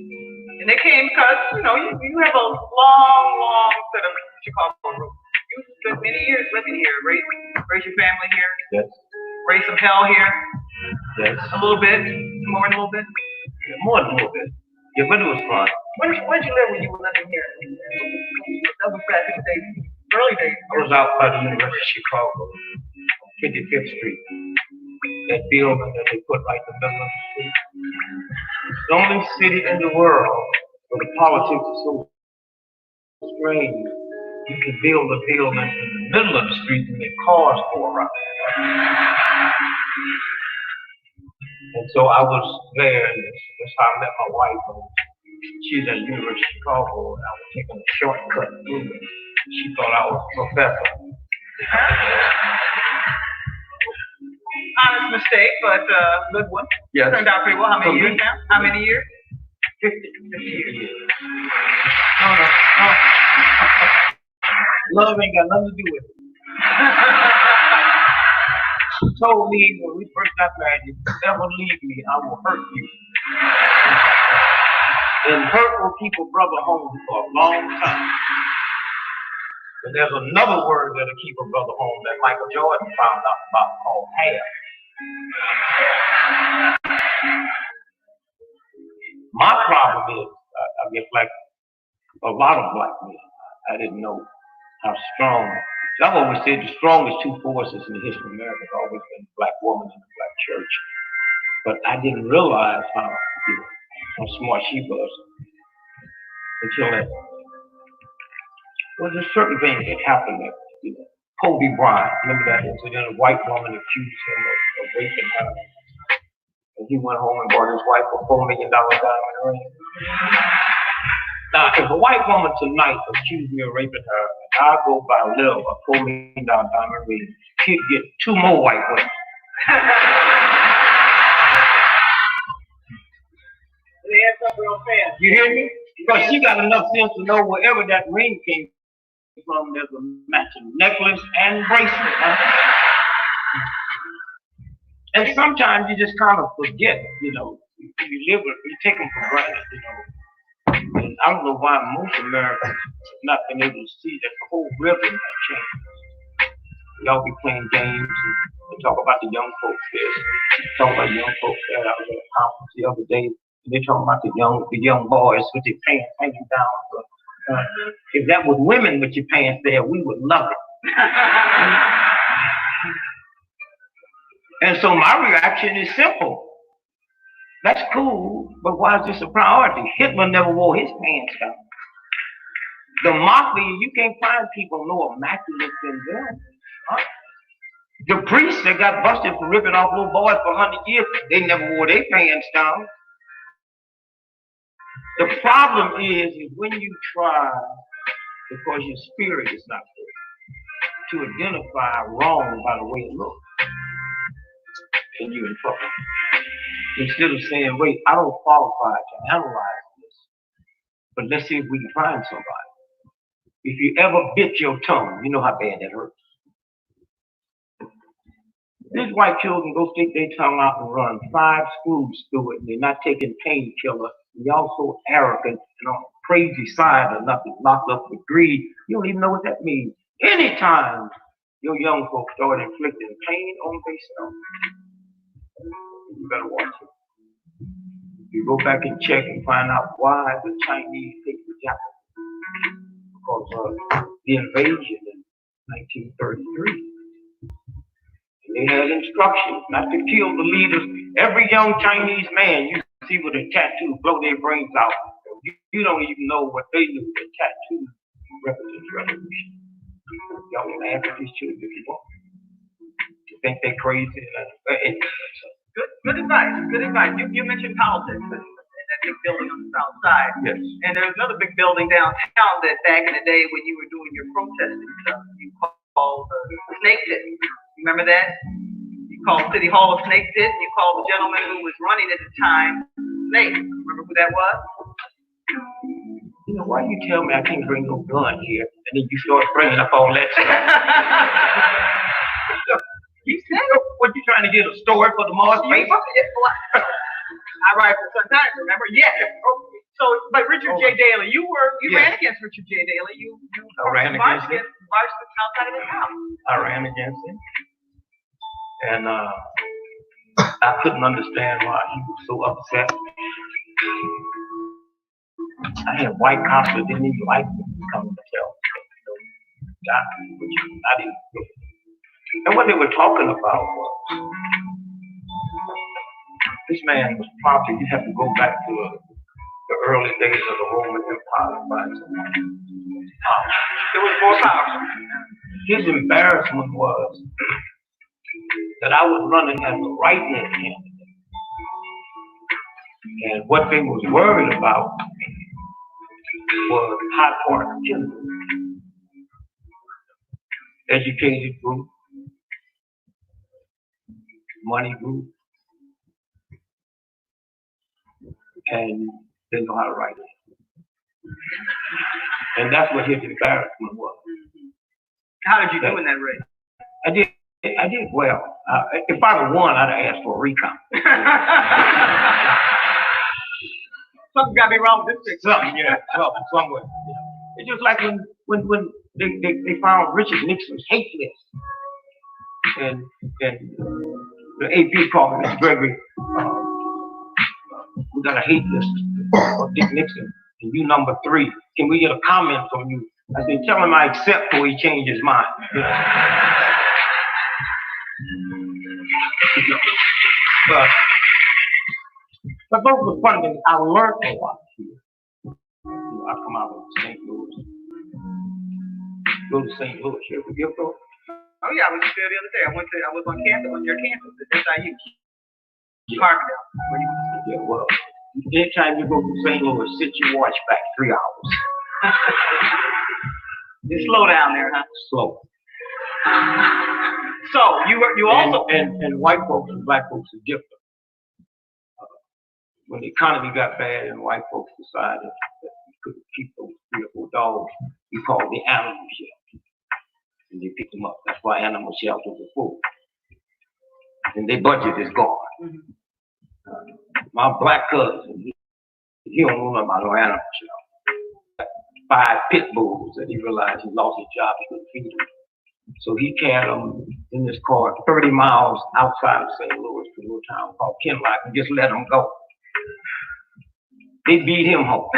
And they came because, you know, you have a long set of Chicago roots. You spent many years living here, raise your family here. Yes. Raise some hell here. Yes. A little bit. More than a little bit. Yeah, more than a little bit. Yeah, but it was fun. Where'd you live when you were living here? That was back in the days, early days. I was out by the University of Chicago, 55th Street. That building that they put right in the middle of the street. It's the only city in the world where the politics is so strange. You can build a building in the middle of the street and get cars go around. And so I was there, and that's how I met my wife. She's at the University of Chicago, and I was taking a shortcut through it. She thought I was a professor. Honest mistake, but good one. Yes. Turned out pretty well. How many years now? How many years? 50 years. No. Love ain't got nothing to do with it. She told me when we first got married, if you ever leave me, I will hurt you. And hurt will keep a brother home for a long time. But there's another word that'll keep a brother home that Michael Jordan found out about called hair. My problem is, I guess like a lot of black men, I didn't know how strong. I've always said the strongest two forces in the history of America have always been the black woman and the black church. But I didn't realize how smart she was until that. Well, there's certain things that happened that, Kobe Bryant, remember that incident? A white woman accused him of raping her. And he went home and bought his wife a $4 million diamond ring. Now, if a white woman tonight accused me of raping her, and I go buy Lil a $4 million diamond ring, she'd get 2 more white women. You hear me? Because she got enough sense to know wherever that ring came from, there's a matching necklace and bracelet. Huh? And sometimes you just kind of forget, you take them for granted, And I don't know why most Americans have not been able to see that the whole rhythm has changed. Y'all be playing games and talk about the young folks this, talk about young folks that. I was at a conference the other day. They talking about the young boys with their pants hanging down. If that was women with your pants there, we would love it. And so my reaction is simple. That's cool, but why is this a priority? Hitler never wore his pants down. The mafia, you can't find people more immaculate than them. Huh? The priests that got busted for ripping off little boys for 100 years, they never wore their pants down. The problem is when you try, because your spirit is not good, to identify wrong by the way it looks, then you're in trouble. Instead of saying, wait, I don't qualify to analyze this, but let's see if we can find somebody. If you ever bit your tongue, you know how bad that hurts. These white children go stick their tongue out and run 5 screws through it, and they're not taking painkiller. Y'all so arrogant and on the crazy side of nothing, locked up with greed. You don't even know what that means. Anytime your young folks start inflicting pain on themselves, you better watch it. You go back and check and find out why the Chinese take the Japanese. Because of the invasion in 1933. They had instructions not to kill the leaders. Every young Chinese man you see with a tattoo blow their brains out. You don't even know what they do. The tattoo represents revolution. Y'all can ask these children if you want. You think they're crazy? Good advice. Good advice. You mentioned politics and that big building on the south side. Yes. And there's another big building downtown that back in the day when you were doing your protesting stuff, you called the Snake Pit. Remember that? You called City Hall a Snake Pit. You called the gentleman who was running at the time Snake. Remember who that was? You know, why you tell me I can't bring no gun here, and then you start bringing up all that stuff? You said, what, you trying to get a story for the Mars paper? I write for Sun Times, remember? Yes. So, but Richard J. Daley, you ran against Richard J. Daley. You ran against him. Outside of his house. I ran against him, and I couldn't understand why he was so upset. I had white cops that didn't even like me coming to tell me, I didn't. And what they were talking about was, this man was probably, you have to go back to the early days of the Roman Empire to find somebody. It was more powerful. His embarrassment was that I was running as a right-hand candidate. And what they was worried about was high partisanship, educated group, money group, and they know how to write it. And that's what his embarrassment was. How did you do in that race? I did well. If I'd have won, I'd have asked for a recount. Something got to be wrong with this picture. Something, yeah, somewhere. It's just like when they found Richard Nixon's hate list, and the AP called me, Mr. Gregory, we got a hate list of Dick Nixon, and you number 3. Can we get a comment from you? I said, tell him I accept before he changes his mind. But those were fun things. I learned a lot here. I come out of St. Louis. Go to St. Louis. You ever give those? Oh yeah, I was there the other day. I was on campus, on your campus at SIU. Parkdale. Yeah, well, anytime you go to St. Louis, sit your watch back 3 hours. It's slow down there, huh? Slow. So you also and white folks and black folks are different. When the economy got bad and white folks decided that we couldn't keep those 3 or 4 dogs, we called the animal shelter. And they picked them up. That's why animal shelters are full. And their budget is gone. Mm-hmm. My black cousin, he don't know nothing about no animal shelter. 5 pit bulls that he realized he lost his job, he couldn't feed them. So he carried them in his car 30 miles outside of St. Louis to a little town called Kinlock and just let them go. They beat him home.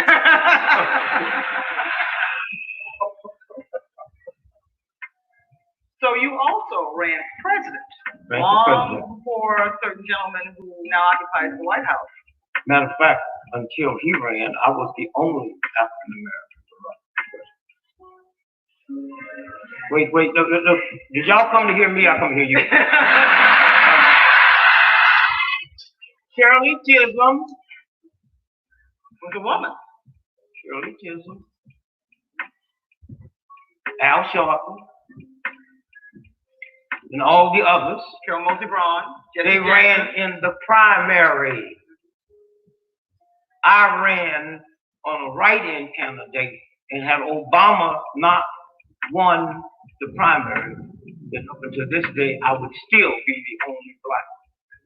So you also ran for president. Ran for president. For a certain gentleman who now occupies the White House. Matter of fact, until he ran, I was the only African American to run for president. Wait, no. Did y'all come to hear me? I come to hear you. Shirley Chisholm was a woman. Shirley Chisholm. Al Sharpton. And all the others. Carol Mosey Braun. They ran in the primary. I ran on a write-in candidate and had Obama not won the primary. And up until this day, I would still be the only black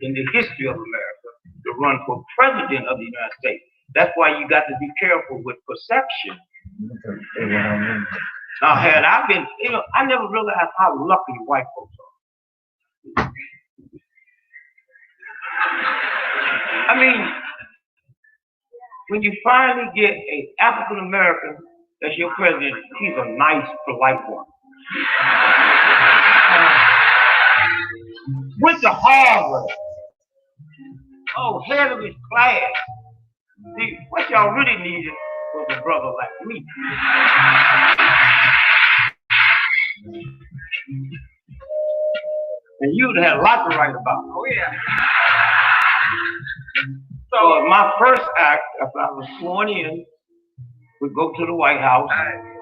in the history of America to run for president of the United States. That's why you got to be careful with perception. Now, had I been, I never realized how lucky white folks are. I mean, when you finally get an African American that's your president, he's a nice, polite one. Went to Harvard. Oh, head of his class. See, what y'all really needed was a brother like me. And you'd have had a lot to write about. Oh, yeah. So my first act, after I was sworn in, would go to the White House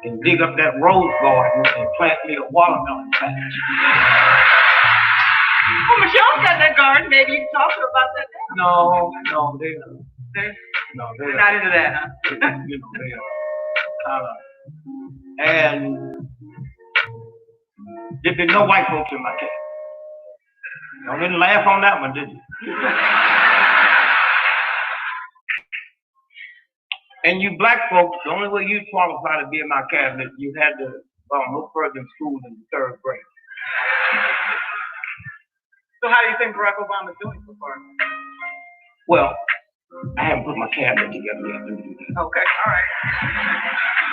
and dig up that rose garden and plant me a watermelon patch. Well, Michelle's got that garden. Maybe you can talk to her about that now. No, they're not into that, huh? And there'd been no white folks in my camp. Y'all didn't laugh on that one, did you? And you black folks, the only way you'd qualify to be in my cabinet, you had to no further in school than the 3rd grade. So how do you think Barack Obama's doing so far? Well, I haven't put my cabinet together yet. Okay, all right.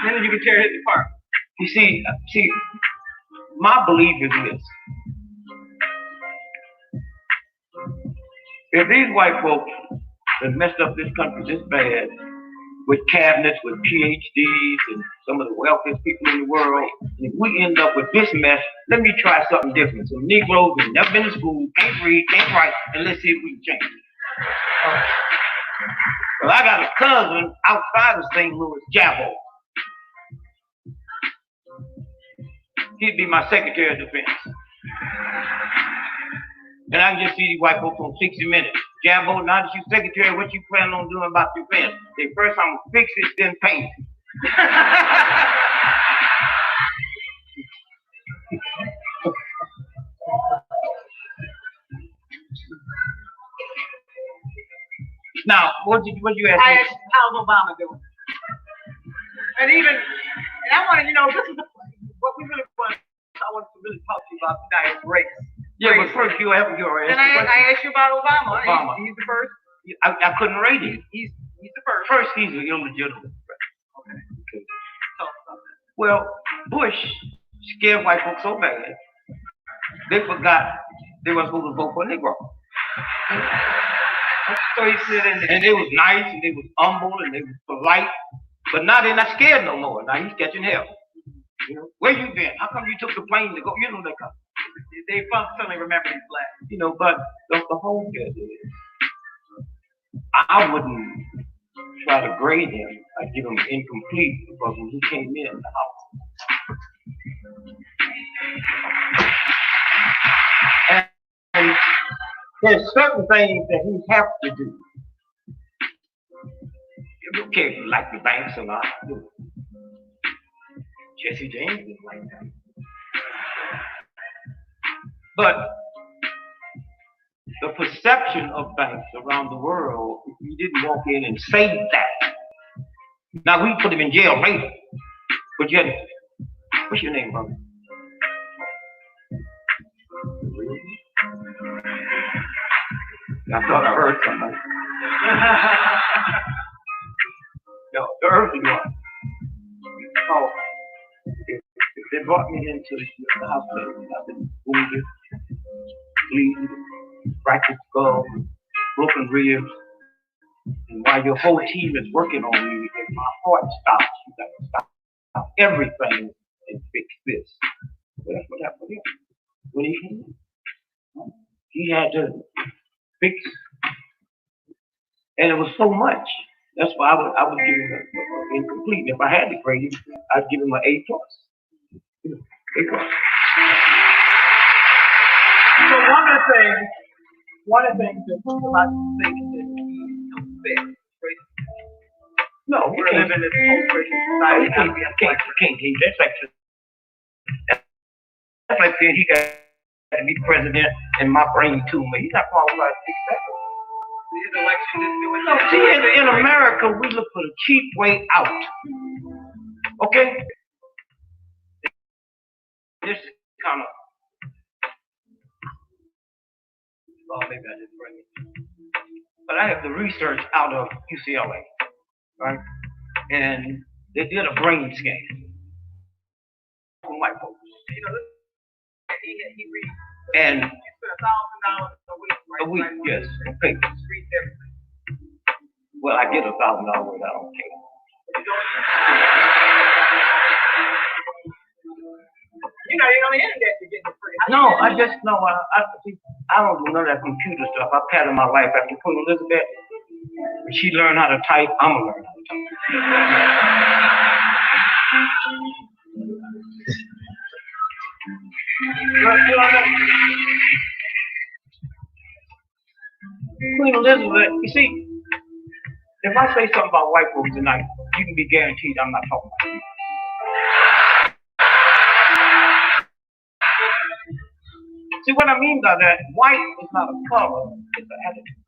Then you can tear it apart. You see, my belief is this. If these white folks have messed up this country this bad, with cabinets, with PhDs, and some of the wealthiest people in the world, and if we end up with this mess, let me try something different. Some Negroes who've never been to school, can't read, can't write, and let's see if we can change it. Well, I got a cousin outside of St. Louis, Jabbo. He'd be my Secretary of Defense. And I can just see these white folks on 60 Minutes. Jabbo, now that you're secretary, what you plan on doing about your fence? Say, first I'm gonna fix it, then paint it. Now, what you ask? I asked, how's Obama doing? And I wanted, this is what we really want. I want to really talk to you about tonight is race. Yeah, but first you have your answer. Then I asked you about Obama. He's the first. I couldn't rate him. He's the first. First, he's an illegitimate president. Okay. Talk about that. Well, Bush scared white folks so bad, they forgot they were supposed to vote for a Negro. So he said, and they was nice, and they was humble, and they was polite, but now they're not scared no more. Now he's catching hell. Where you been? How come you took the plane to go? They come. They functionally remember he's black. But the whole bit is, I wouldn't try to grade him. I'd give him incomplete because when he came in the house. And there's certain things that he has to do. Okay, if you like the banks or not. Jesse James didn't like that. But the perception of banks around the world, if you didn't walk in and say that, now we put him in jail later. But yet, what's your name, brother? I thought I heard somebody. earthly one. Oh, they brought me into the hospital. I've been wounded, bleeding, fractured skull, broken ribs. And while your whole team is working on me, if my heart stops, you got to stop everything and fix this. So that's what happened here. When he had to fix, and it was so much. That's why I would give him an incomplete. If I had to grade him, I'd give him an A plus. A plus. So one of the things that people like to think is that you fit. No, we're living in this post-racial society. That's like saying he got to be president and my brain tumor. He's not qualified to fix that. His election is doing No, see, in America, we look for the cheap way out. Okay? This kind of, well, maybe I didn't bring it. But I have the research out of UCLA, right? And they did a brain scan from white folks. You know, he reads. And he spent $1,000 a week, right? a week, yes, on paper. Reads everything. Well, I get $1,000 worth, I don't care. You know, you're on the internet to get it free. No, I just know I don't do none of that computer stuff. I've had in my life after Queen Elizabeth. When she learned how to type, I'm gonna learn how to type. Queen Elizabeth, you see, if I say something about white folks tonight, you can be guaranteed I'm not talking about you. See what I mean by that? White is not a color, it's an attitude.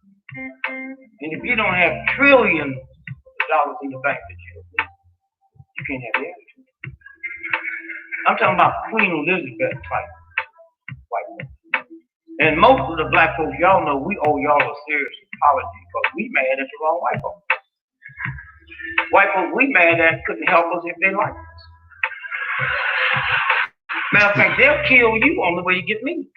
And if you don't have trillions of dollars in the bank that you can't have the attitude. I'm talking about Queen Elizabeth type white folks. And most of the black folks, y'all know we owe y'all a serious apology because we mad at the wrong white folks. White folks we mad at couldn't help us if they liked us. Matter of fact, they'll kill you on the way you get me.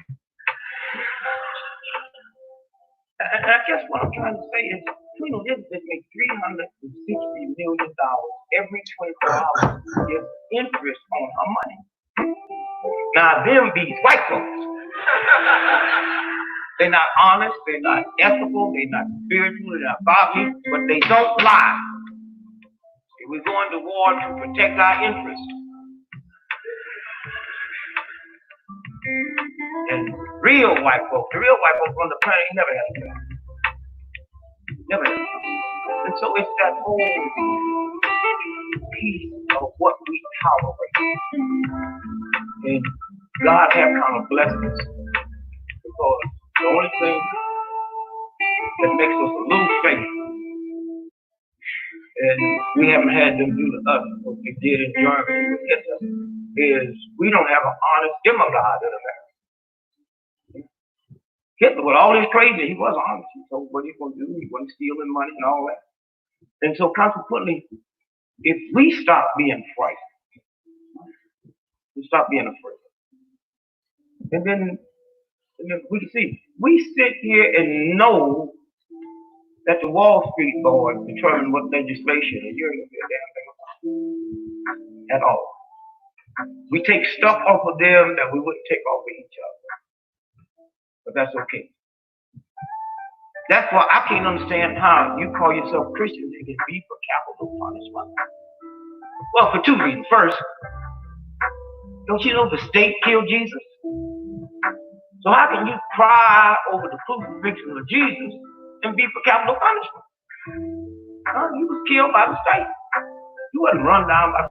And I guess what I'm trying to say is Queen Elizabeth makes $360 million every 24 hours is interest on her money. Now them these white folks. They're not honest, they're not ethical, they're not spiritual, they're not godly, but they don't lie. We're going to war to protect our interests. And the real white folks on the planet never had a job. Never had a job. And so it's that whole piece of what we tolerate. And God have kind of blessed us. Because the only thing that makes us a little safe, and we haven't had them do to us what they did in Germany with Hitler, is we don't have an honest demagogue in America. Hitler, with all his crazy, he wasn't honest. He told what he was going to do. He wasn't stealing money and all that. And so consequently, if we stop being frightened, we stop being afraid. And then we can see, we sit here and know that the Wall Street board determine what legislation, and you ain't gonna do a damn thing about it at all. We take stuff off of them that we wouldn't take off of each other. But that's okay. That's why I can't understand how you call yourself Christian and can be for capital punishment. Well, for two reasons. First, don't you know the state killed Jesus? So how can you cry over the crucifixion of Jesus and be for capital punishment? He was killed by the state. He wasn't run down by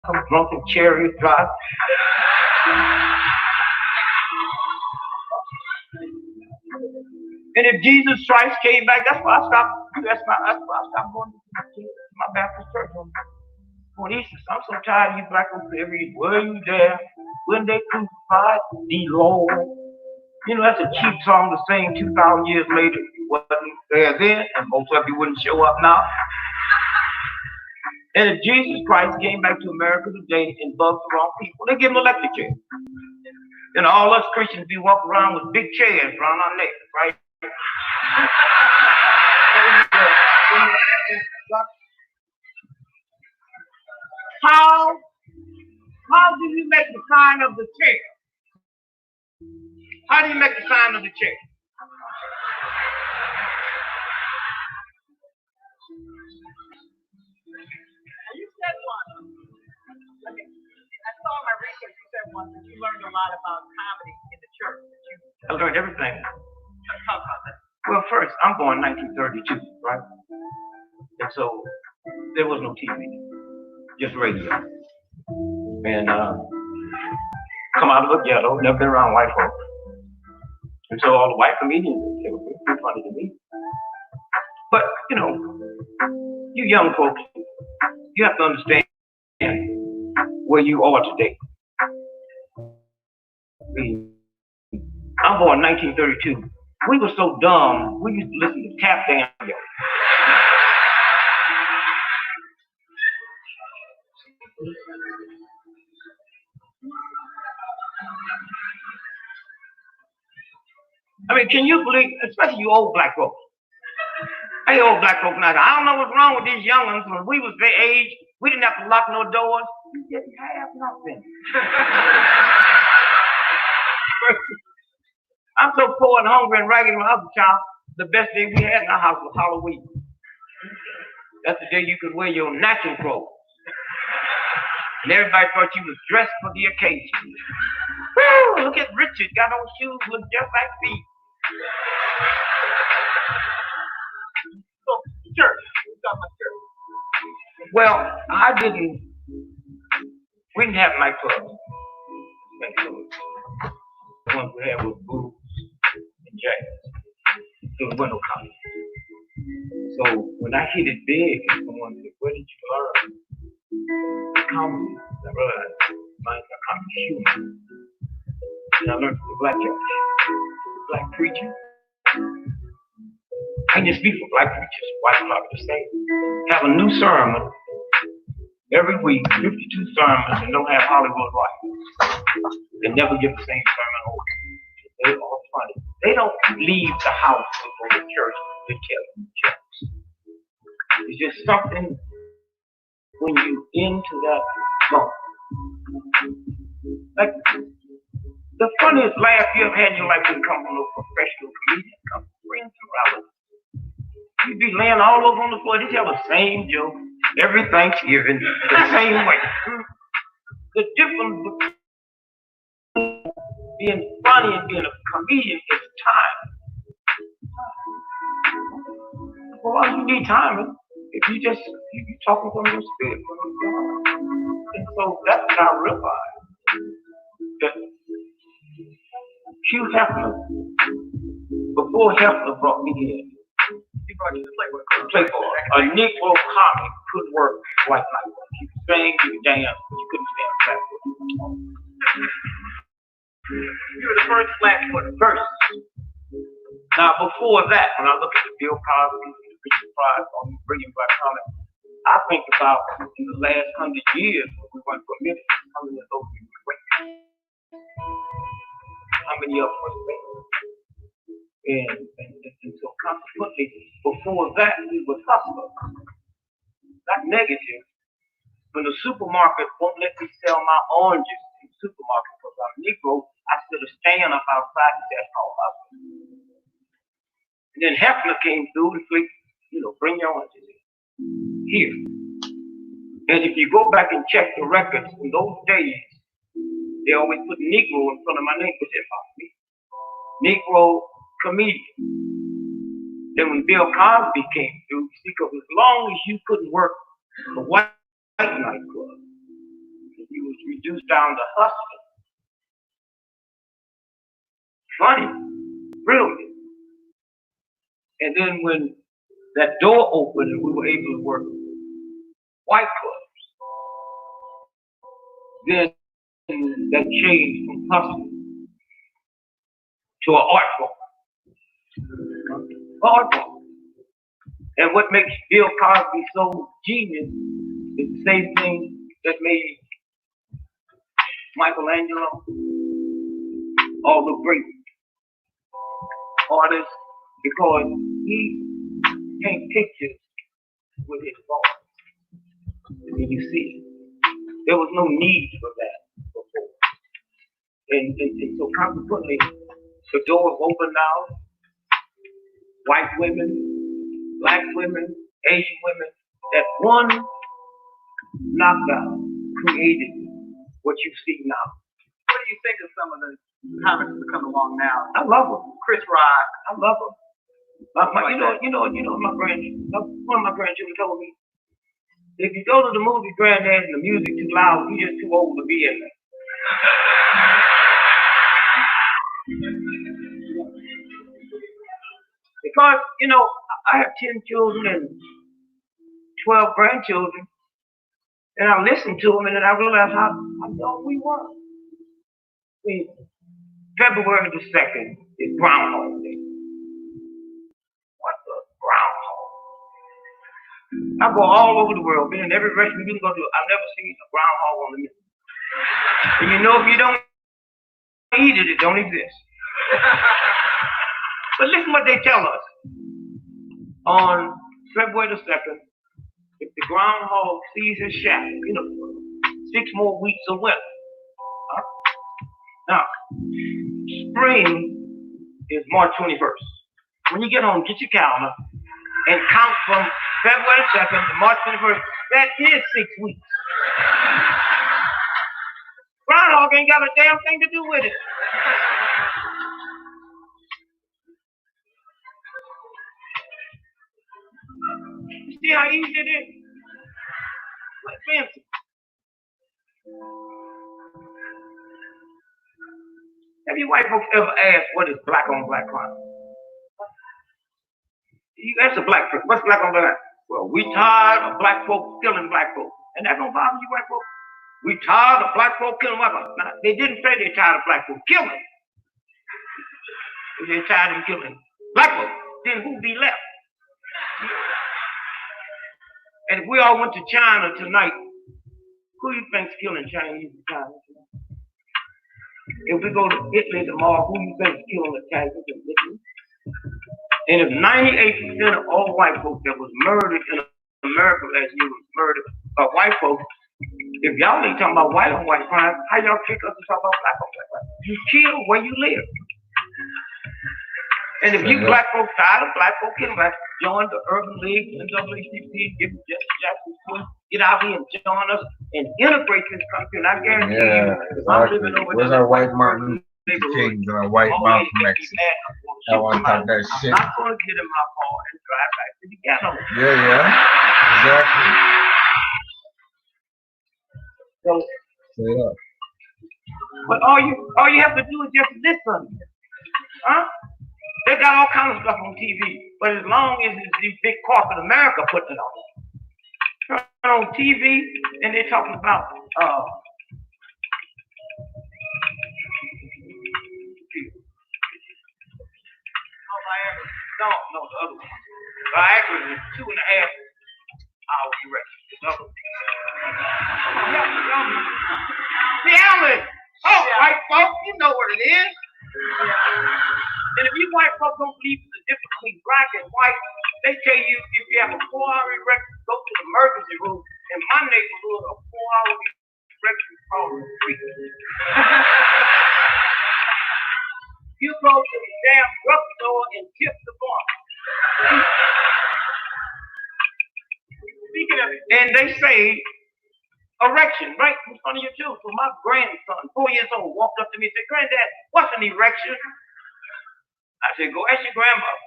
some drunken chariot driver. And if Jesus Christ came back, that's why I stopped going to my Baptist church on Easter. I'm so tired of you black folks every were you there when they crucified the Lord. You know, that's a cheap song to sing 2,000 years later. You wasn't there then, and most of you wouldn't show up now. And if Jesus Christ came back to America today and bugged the wrong people, they give him an electric chair. And all us Christians be walking around with big chairs around our necks, right? How do you make the sign of the chair? How do you make the sign of the chair? You said one. Okay. I saw in my research you said once that you learned a lot about comedy in the church. I learned everything. Talk about that. Well, first, I'm born 1932, right? And so there was no TV, just radio. And come out of the ghetto, never been around white folks. And so all the white comedians, they were pretty funny to me. But, you know, you young folks, you have to understand where you are today. I'm born 1932. We were so dumb, we used to listen to tap dance. I mean, can you believe, especially you old black folks. Hey, old black folks now, I don't know what's wrong with these young ones. When we was their age, we didn't have to lock no doors. We didn't have nothing. I'm so poor and hungry and ragged my other child. The best day we had in our house was Halloween. That's the day you could wear your natural clothes. And everybody thought you was dressed for the occasion. Woo, look at Richard, got on shoes, look just like me. So, church. We're talking about church. Well, we didn't have nightclubs. The ones we had was blues and jazz. So there was no comedy. So when I hit it big, and someone said, "Where did you learn comedy?" I realized mine's a comedy humor. And I learned from the black church, black preacher. I can just speak for black preachers, white probably the same. Have a new sermon every week, 52 sermons, and don't have Hollywood rights. They never give the same sermon over. They all funny. They don't leave the house to go to church to tell you jokes. It's just something when you into that moment. Like the funniest laugh you ever had in your life didn't come from a professional comedian, come from friends and relatives. You'd be laying all over on the floor, they tell the same joke every Thanksgiving, the same way. The difference between being funny and being a comedian is time. Well, why do you need time? If you talking from your spirit, from your heart. And so that's what I realized. That Hugh Hefner, before Hefner brought me in, He brought you to Playboy, a Negro comic could work like that. You could sing, you could dance, but you couldn't stand back. You were the first black one. First. Now, before that, when I look at the Bill Cosby, the Richard Pryor, all these brilliant black comics, I think about in the last 100 years, when we went for a minute, how many of those people went? How many of them were famous? And so consequently, before that, we were hustlers. Not negative. When the supermarket won't let me sell my oranges in the supermarket because I'm Negro, I stood a stand up outside and said, "Oh, hustle." And then Hefner came through and said, bring your oranges in. Here. And if you go back and check the records in those days, they always put Negro in front of my name, which is me. Negro comedian. Then when Bill Cosby came through, because as long as you couldn't work a white nightclub, he was reduced down to hustling. Funny, brilliant. And then when that door opened and we were able to work white clubs, then that changed from hustling to an art form. Art form. And what makes Bill Cosby so genius It's the same thing that made Michelangelo all the great artists because he paint pictures with his voice. And you see, there was no need for that before. And so consequently, the door is open now. White women, black women, Asian women, that one knockout created what you see now. What do you think of some of the comics that come along now? I love them. Chris Rock. I love them. One of my grandchildren told me, if you go to the movie, granddad, and the music too loud, you're just too old to be in there. Because, I have 10 children and 12 grandchildren, and I listen to them, and then I realize how young we were. I mean, February the 2nd is Groundhog Day. What the groundhog? I go all over the world, been in every restaurant you can go to. I've never seen a groundhog on the menu. And if you don't eat it, it don't exist. But listen what they tell us. On February the 2nd, if the groundhog sees his shadow, 6 more weeks of winter. Now, spring is March 21st. When you get home, get your calendar and count from February 2nd to March 21st. That is 6 weeks. Groundhog ain't got a damn thing to do with it. You see how easy it is? Like fancy. Have you white folks ever asked what is black on black crime? You ask a black person, what's black on black? Well, we tired of black folks killing black folks. And that don't bother you white folks? We tired of black folks killing white folks. Now, they didn't say they're tired of black folks killing. They're tired of killing black folks. Then who'd be left? And if we all went to China tonight, who do you think's killing Chinese in China tonight? If we go to Italy tomorrow, who do you think's killing the Italians in Italy? And if 98% of all white folks that was murdered in America last year was murdered by white folks, if y'all ain't talking about white on white crime, how y'all kick us to talk about black on black crime? You kill where you live. And if you black folks tired of black folks killing black, join the Urban League, NAACP, give Jesse Jackson, get out here and join us and integrate this country. And I guarantee you, I'm living over there. Where's our white Martin Luther King and our white Malcolm X? I want to talk that shit. I'm not going to get in my car and drive back to the ghetto. Yeah, exactly. So, straight up. But all you have to do is just listen, huh? They got all kinds of stuff on TV, but as long as it's these big corporate America putting it on, turn on TV and they're talking about no, the other one. Viagra is 2.5 hours erection. The other one. The Allen. Oh, white folks, you know what it is. And if you white folks don't believe the difference between black and white, they tell you if you have a 4-hour erection, go to the emergency room. In my neighborhood, a 4-hour erection is called a street. You go to the damn drugstore and tip the bar. Speaking of it, and they say erection right in front of you too. So my grandson, 4 years old, walked up to me and said, "Granddad, what's an erection?" I said, "Go ask your grandmother."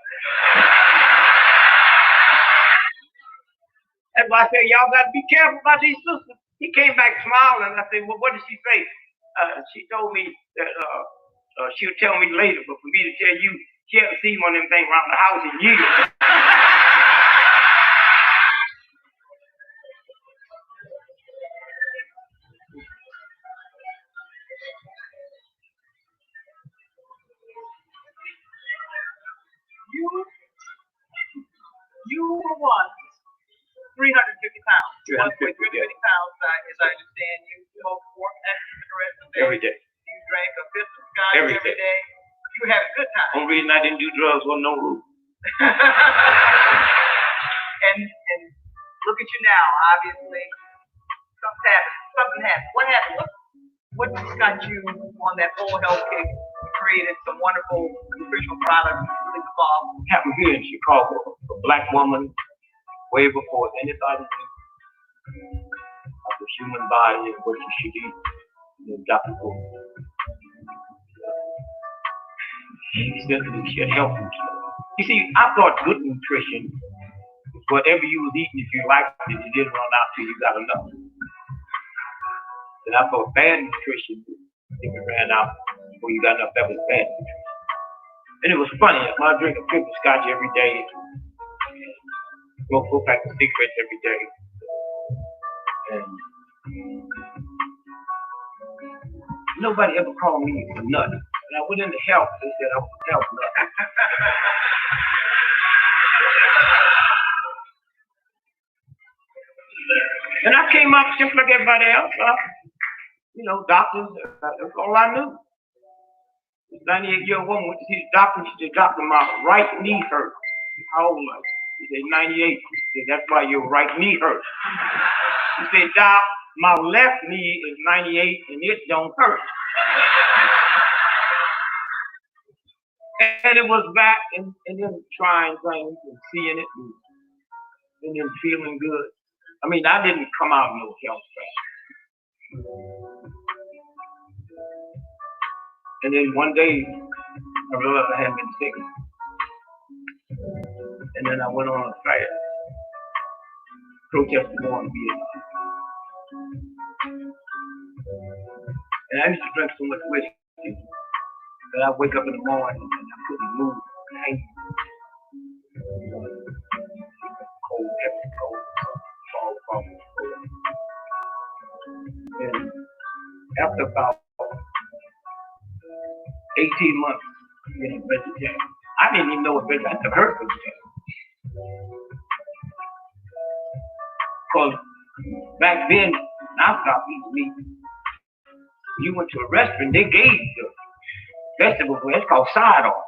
That's why I say y'all got to be careful about these sisters. He came back smiling. I said, "Well, what did she say?" She told me that she'll tell me later, but for me to tell you, she hasn't seen one of them things around the house in years. You were once 350 pounds. 350, 350 pounds, as I understand. You smoked 4 packs of cigarettes a day. every day. You drank a fifth of scotch every day. You were having a good time. Only reason I didn't do drugs was no rule. and look at you now. Obviously, something happened. What happened? What got you on that whole health kick? You created some wonderful nutritional products. Really evolved. Happened here in Chicago. A black woman, way before anybody knew of the human body and what you should eat. Dr. Cole. She said that she had health nutrition. You see, I thought good nutrition was whatever you was eating, if you liked it, you didn't run out till you got enough. And I thought bad nutrition, if you ran out before you got enough, that was bad nutrition. And it was funny, I drink a fifth of scotch every day, smoke 4 packs of cigarettes every day. And nobody ever called me a nut. And I went into health, they said I was a health nut. And I came up just like everybody else. Doctors, that's all I knew. This 98-year-old woman went to see the doctor. She said, "Doctor, my right knee hurts." How old was I? He said, 98. She said, "That's why your right knee hurts." He said, "Doc, my left knee is 98 and it don't hurt." And it was that, and then trying things and seeing it and then feeling good. I mean, I didn't come out no health fast. And then one day, I realized I hadn't been sick. And then I went on a fast, protesting more in Vietnam. And I used to drink so much whiskey that I wake up in the morning and I couldn't move. Hanging. Cold, heavy, cold, fall. And after about 18 months being a vegetarian, I didn't even know what vegetarian, I never heard of vegetarian. Because back then, I stopped eating meat. You went to a restaurant, they gave the vegetable, it's called side off.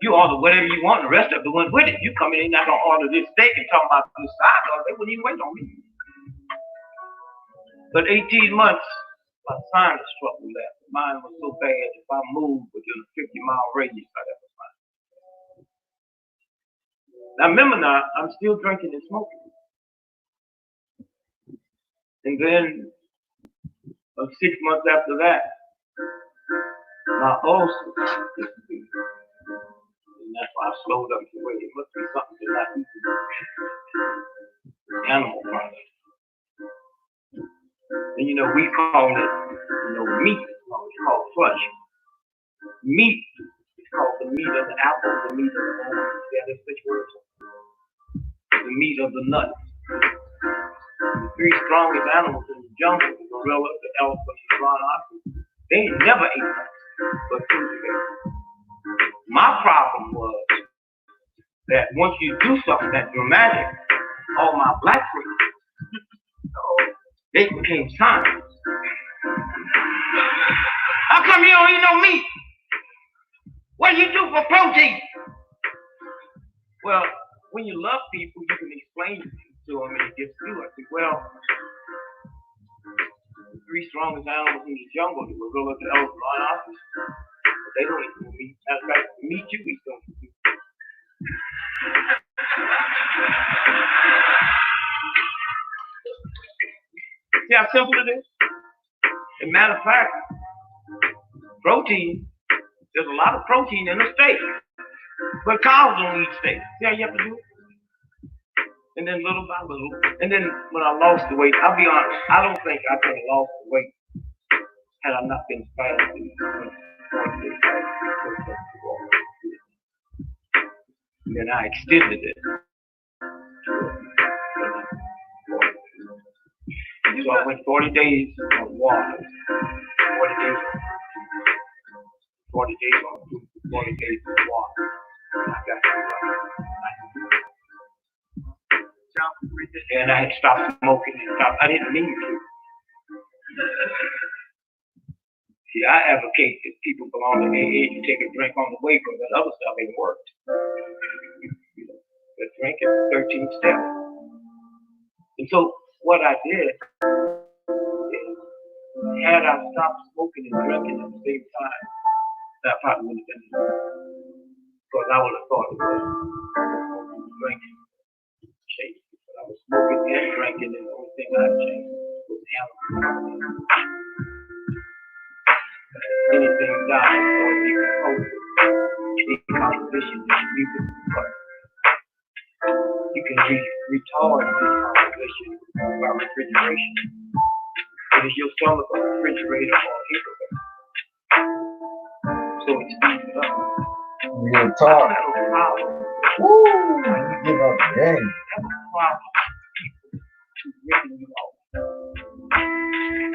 You order whatever you want, the rest of it went with it. You come in and not gonna order this steak and talk about this side off, they wouldn't even wait on me. But 18 months, my sinus trouble left. Mine was so bad, if I moved within a 50-mile radius, I'd have a sinus. Now remember now, I'm still drinking and smoking. And then, 6 months after that, my ulcer disappeared. And that's why I slowed up the way. It must be something that I eat. Animal products. And we call it, meat. It's called flesh. Meat is called the meat of the apple, the meat of the orange. Yeah, there's 6 words. The meat of the nut. The 3 strongest animals in the jungle, the gorilla, the elephant, and the rhinoceros, they never ate nuts, but food together. My problem was that once you do something that dramatic, all my black friends, they became scientists. How come you don't eat no meat? What do you do for protein? Well, when you love people, you can explain to them and it gets through. I said, well, the 3 strongest animals in the jungle, the gorilla, the elephant, the rhinoceros, they don't eat no meat. As a matter of fact, meat you eat don't eat. See how simple it is? As a matter of fact, protein, there's a lot of protein in a steak. But cows don't eat steak. See how you have to do it? And then little by little. And then when I lost the weight, I'll be honest, I don't think I could have lost the weight had I not been fasting. And then I extended it. So I went 40 days on water, 40 days on food, 40 days on water. And I got And I had stopped smoking and stopped. I didn't mean to. See, I advocate that people belong to AA to take a drink on the way because that other stuff ain't worked. The drink is 13 steps. And so what I did is, had I stopped smoking and drinking at the same time, that probably would have been it. Because I would have thought it was drinking changed. But I was smoking and drinking, and the only thing I changed was alcohol. Anything dies or decomposes, decomposition is music, but you can retard decomposition by refrigeration. It is your stomach a refrigerator or a heater. So it speeds it up. Real talk. Woo! You give up the game. That's a problem. People to ripping you off.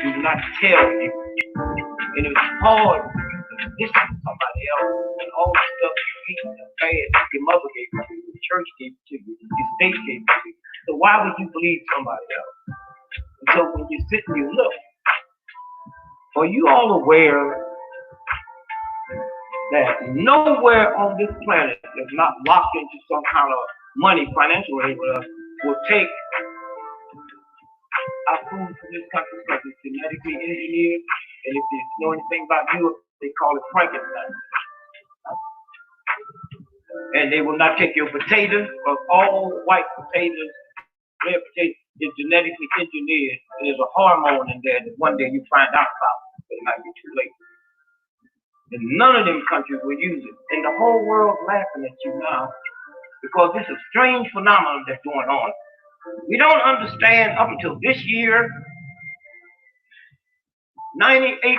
Do not tell you. And it's hard for you to listen to somebody else and all the stuff you eat and bad that your mother gave it to you, the church gave it to you, your state gave it to you. So why would you believe somebody else? And so when you sit and you look, are you all aware that nowhere on this planet that's not locked into some kind of money, financial aid with us, will take our food from this country because it's genetically engineered, and if you know anything about Europe, they call it Frankenstein. And they will not take your potatoes, because all white potatoes, red potatoes, is genetically engineered, and there's a hormone in there that one day you find out about, but it might be too late. And none of them countries will use it. And the whole world's laughing at you now because this is a strange phenomenon that's going on. We don't understand up until this year, 98%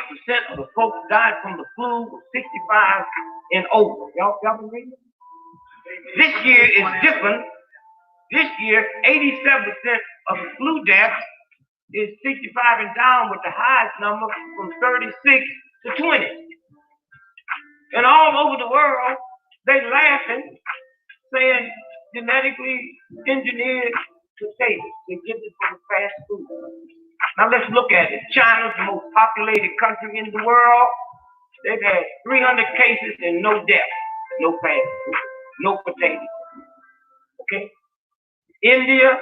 of the folks died from the flu were 65 and over. Y'all been reading? This year is different. This year, 87% of the flu deaths is 65 and down, with the highest number from 36 to 20. And all over the world, they laughing, saying genetically engineered potatoes. They get it from fast food. Now let's look at it. China's the most populated country in the world. They've had 300 cases and no deaths, no fast food, no potatoes. Okay? India,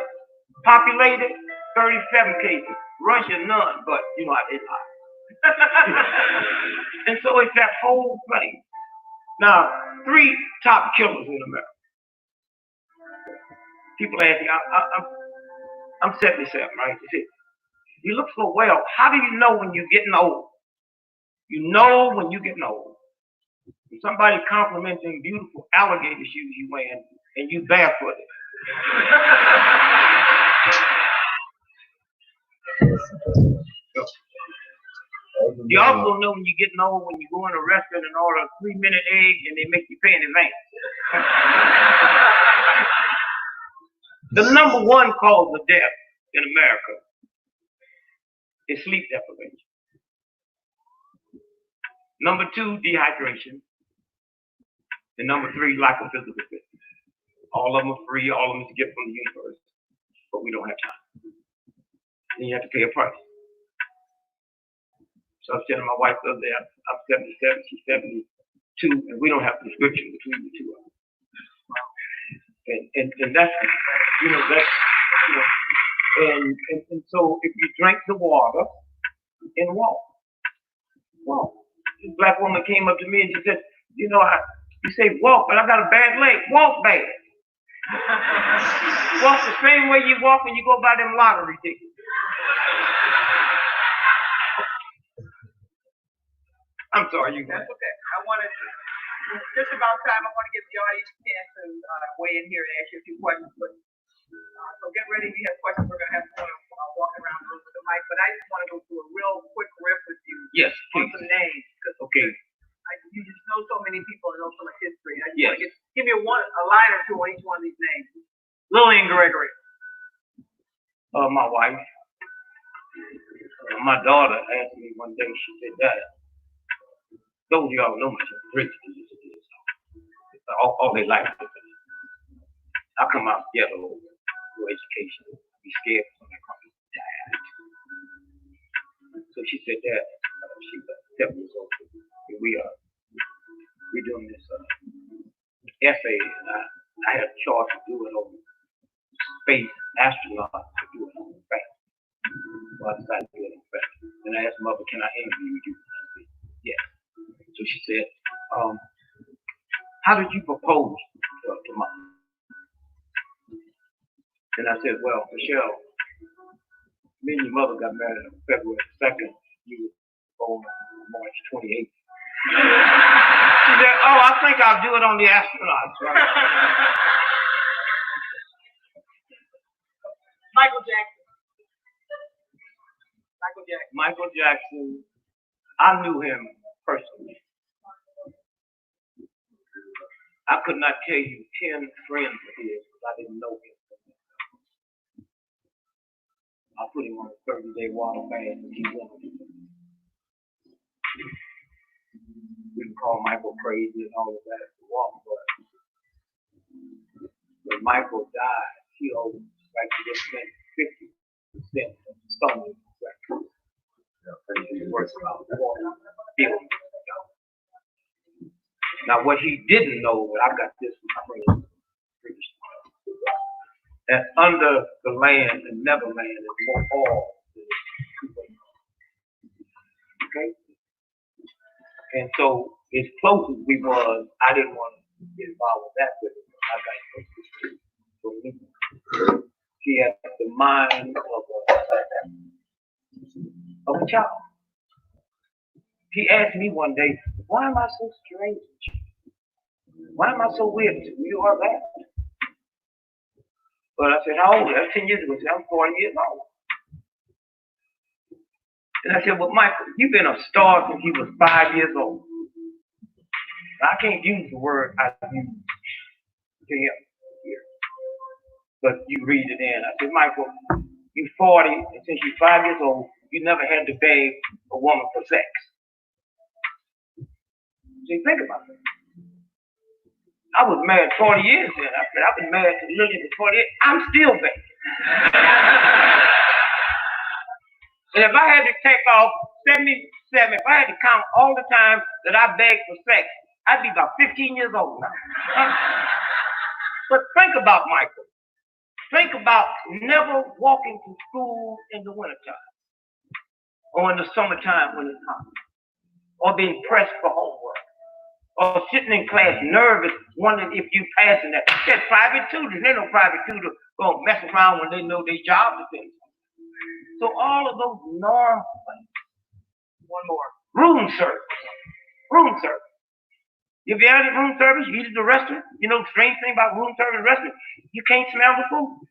populated, 37 cases. Russia, none, but you know how they lie. And so it's that whole thing. Now, 3 top killers in America. People ask me, I'm 77, right? They say, you look so well. How do you know when you're getting old? You know when you're getting old. When somebody complimenting beautiful alligator shoes you wearing and you barefooted. You also know when you're getting old when you go in a restaurant and order a 3-minute egg and they make you pay in advance. The number 1 cause of death in America is sleep deprivation. Number 2, dehydration. And number 3, lack of physical fitness. All of them are free, all of them is a gift from the universe, but we don't have time. And you have to pay a price. So I was telling my wife the other day, I'm 77, she's 72, and we don't have prescription between the two of us. And that's, you know, that's, you know, and so if you drink the water and walk. This black woman came up to me and she said, you know, you say walk, but I got a bad leg. Walk bad. Walk the same way you walk when you go buy them lottery tickets. I'm sorry, you guys. That's okay. I wanted to, just about time, I want to give the audience a chance to weigh in here and ask you a few questions. But so get ready if you have questions. We're going to have someone walking around with the mic. But I just want to go through a real quick riff with you. Yes, on some names. Okay. You just know so many people and know so much history. I just want to give me a line or two on each one of these names. Lillian Gregory. My wife. My daughter asked me one day, she said, Dad, those of y'all know much rich all their life. I come out ghetto. your education. Be scared when I come die. So she said that she was 7 years old. And we're doing this essay, and I had a charge to do it on space astronauts to do it on fact. So I decided to do it on fact. And I asked Mother, can I interview you? I said, yes. So she said, how did you propose to Mother? And I said, well, Michelle, me and your mother got married on February 2nd. You were born March 28th. She said, oh, I think I'll do it on the astronauts, right? Michael Jackson. Michael Jackson, I knew him personally. I could not tell you 10 friends of his because I didn't know him. I put him on a 30-day water fast and he went. We can call Michael crazy and all of that if you want, but when Michael died, he owed like just spent 50% of the Sony record. He was worth about $4 billion. Now what he didn't know, but I got this from my friend, that under the land in Neverland is more oil than okay? And so as close as we was, I didn't want to get involved with that with him. I got close to him. So he had the mind of a child. He asked me one day, why am I so strange? Why am I so weird? You are that. But I said, how old? That's 10 years ago. I said, I'm 40 years old. And I said, well, Michael, you've been a star since you was 5 years old. Now, I can't use the word I used to him here. But you read it in. I said, Michael, you're 40, and since you're 5 years old, you never had to beg a woman for sex. See, think about it. I was married 40 years then. I said, I've been married to Lillian for 40 years. I'm still begging. And if I had to take off 77, if I had to count all the time that I begged for sex, I'd be about 15 years old now. But think about Michael. Think about never walking to school in the wintertime or in the summertime when it's hot, or being pressed for homework, or sitting in class nervous, wondering if you passing that. There's private tutors. There's no private tutor going to mess around when they know their job is finished. So all of those normal things. One more. Room service. Room service. If you had a room service, you eat at the restaurant. You know the strange thing about room service and restaurant? You can't smell the food.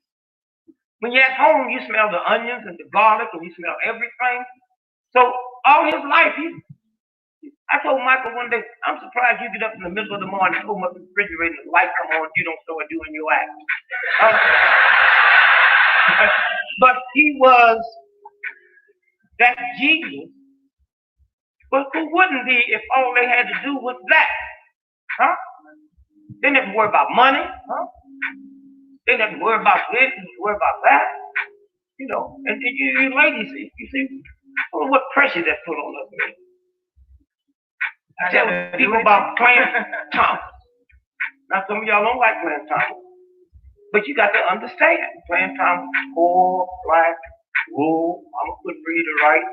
When you're at home, you smell the onions and the garlic and you smell everything. So all his life, I told Michael one day, I'm surprised you get up in the middle of the morning, open up the refrigerator, and the light come on, you don't start doing your act. But he was that genius. But who wouldn't be if all they had to do was that? Huh? They didn't have to worry about money. Huh? They didn't have to worry about this, they didn't have to worry about that. You know, and you ladies, you see, oh, what pressure that put on us. I tell people about Clarence Thomas. Now, some of y'all don't like Clarence Thomas, but you got to understand. Clarence Thomas, poor, black, rural, mama couldn't read or write.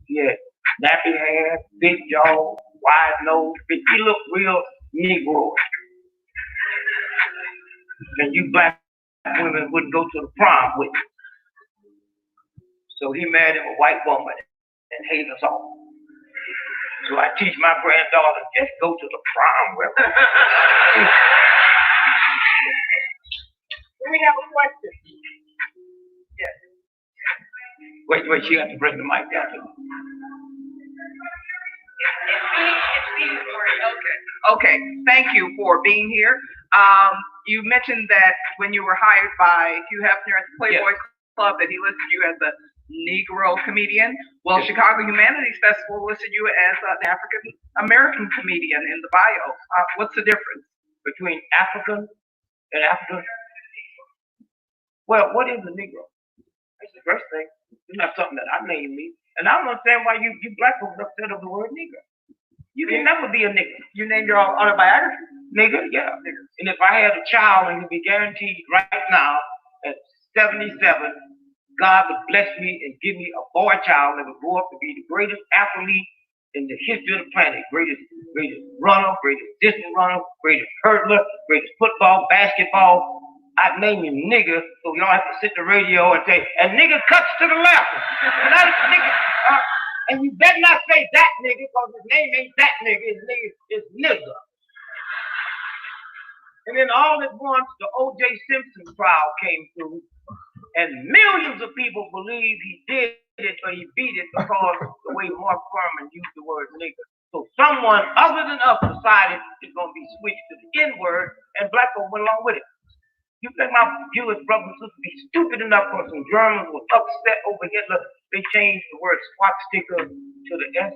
He had nappy hair, big jaw, wide nose, but he looked real Negro. And you black women wouldn't go to the prom with him. So he married him a white woman and hated us all. So I teach my granddaughter, just go to the prom with her. We have a question. Yes. Wait, she got to bring the mic down to me. Okay. Thank you for being here. You mentioned that when you were hired by Hugh Hefner at the Playboy Club, that he listed you as a Negro comedian. Well, Chicago Humanities Festival listed you as an African American comedian in the bio. What's the difference between African and African? Well, what is a Negro? That's the first thing. It's not something that I named me. And I don't understand why you black folks upset of the word Negro. You can never be a nigga. You named your autobiography? Nigga, yeah. And if I had a child and he'd be guaranteed right now at 77, God would bless me and give me a boy child that would grow up to be the greatest athlete in the history of the planet. Greatest runner, greatest distance runner, greatest hurdler, greatest football, basketball. I'd name him nigga, so y'all have to sit the radio and say, and nigga cuts to the left. And that is nigga. And you better not say that nigga, because his name ain't that nigga, his name is nigga. And then all at once, the O.J. Simpson trial came through, and millions of people believe he did it, but he beat it because the way Mark Furman used the word nigga. So someone other than us decided it's going to be switched to the N-word, and black folk went along with it. You think my Jewish brothers and sisters be stupid enough for some Germans were upset over Hitler, they changed the word swastika to the S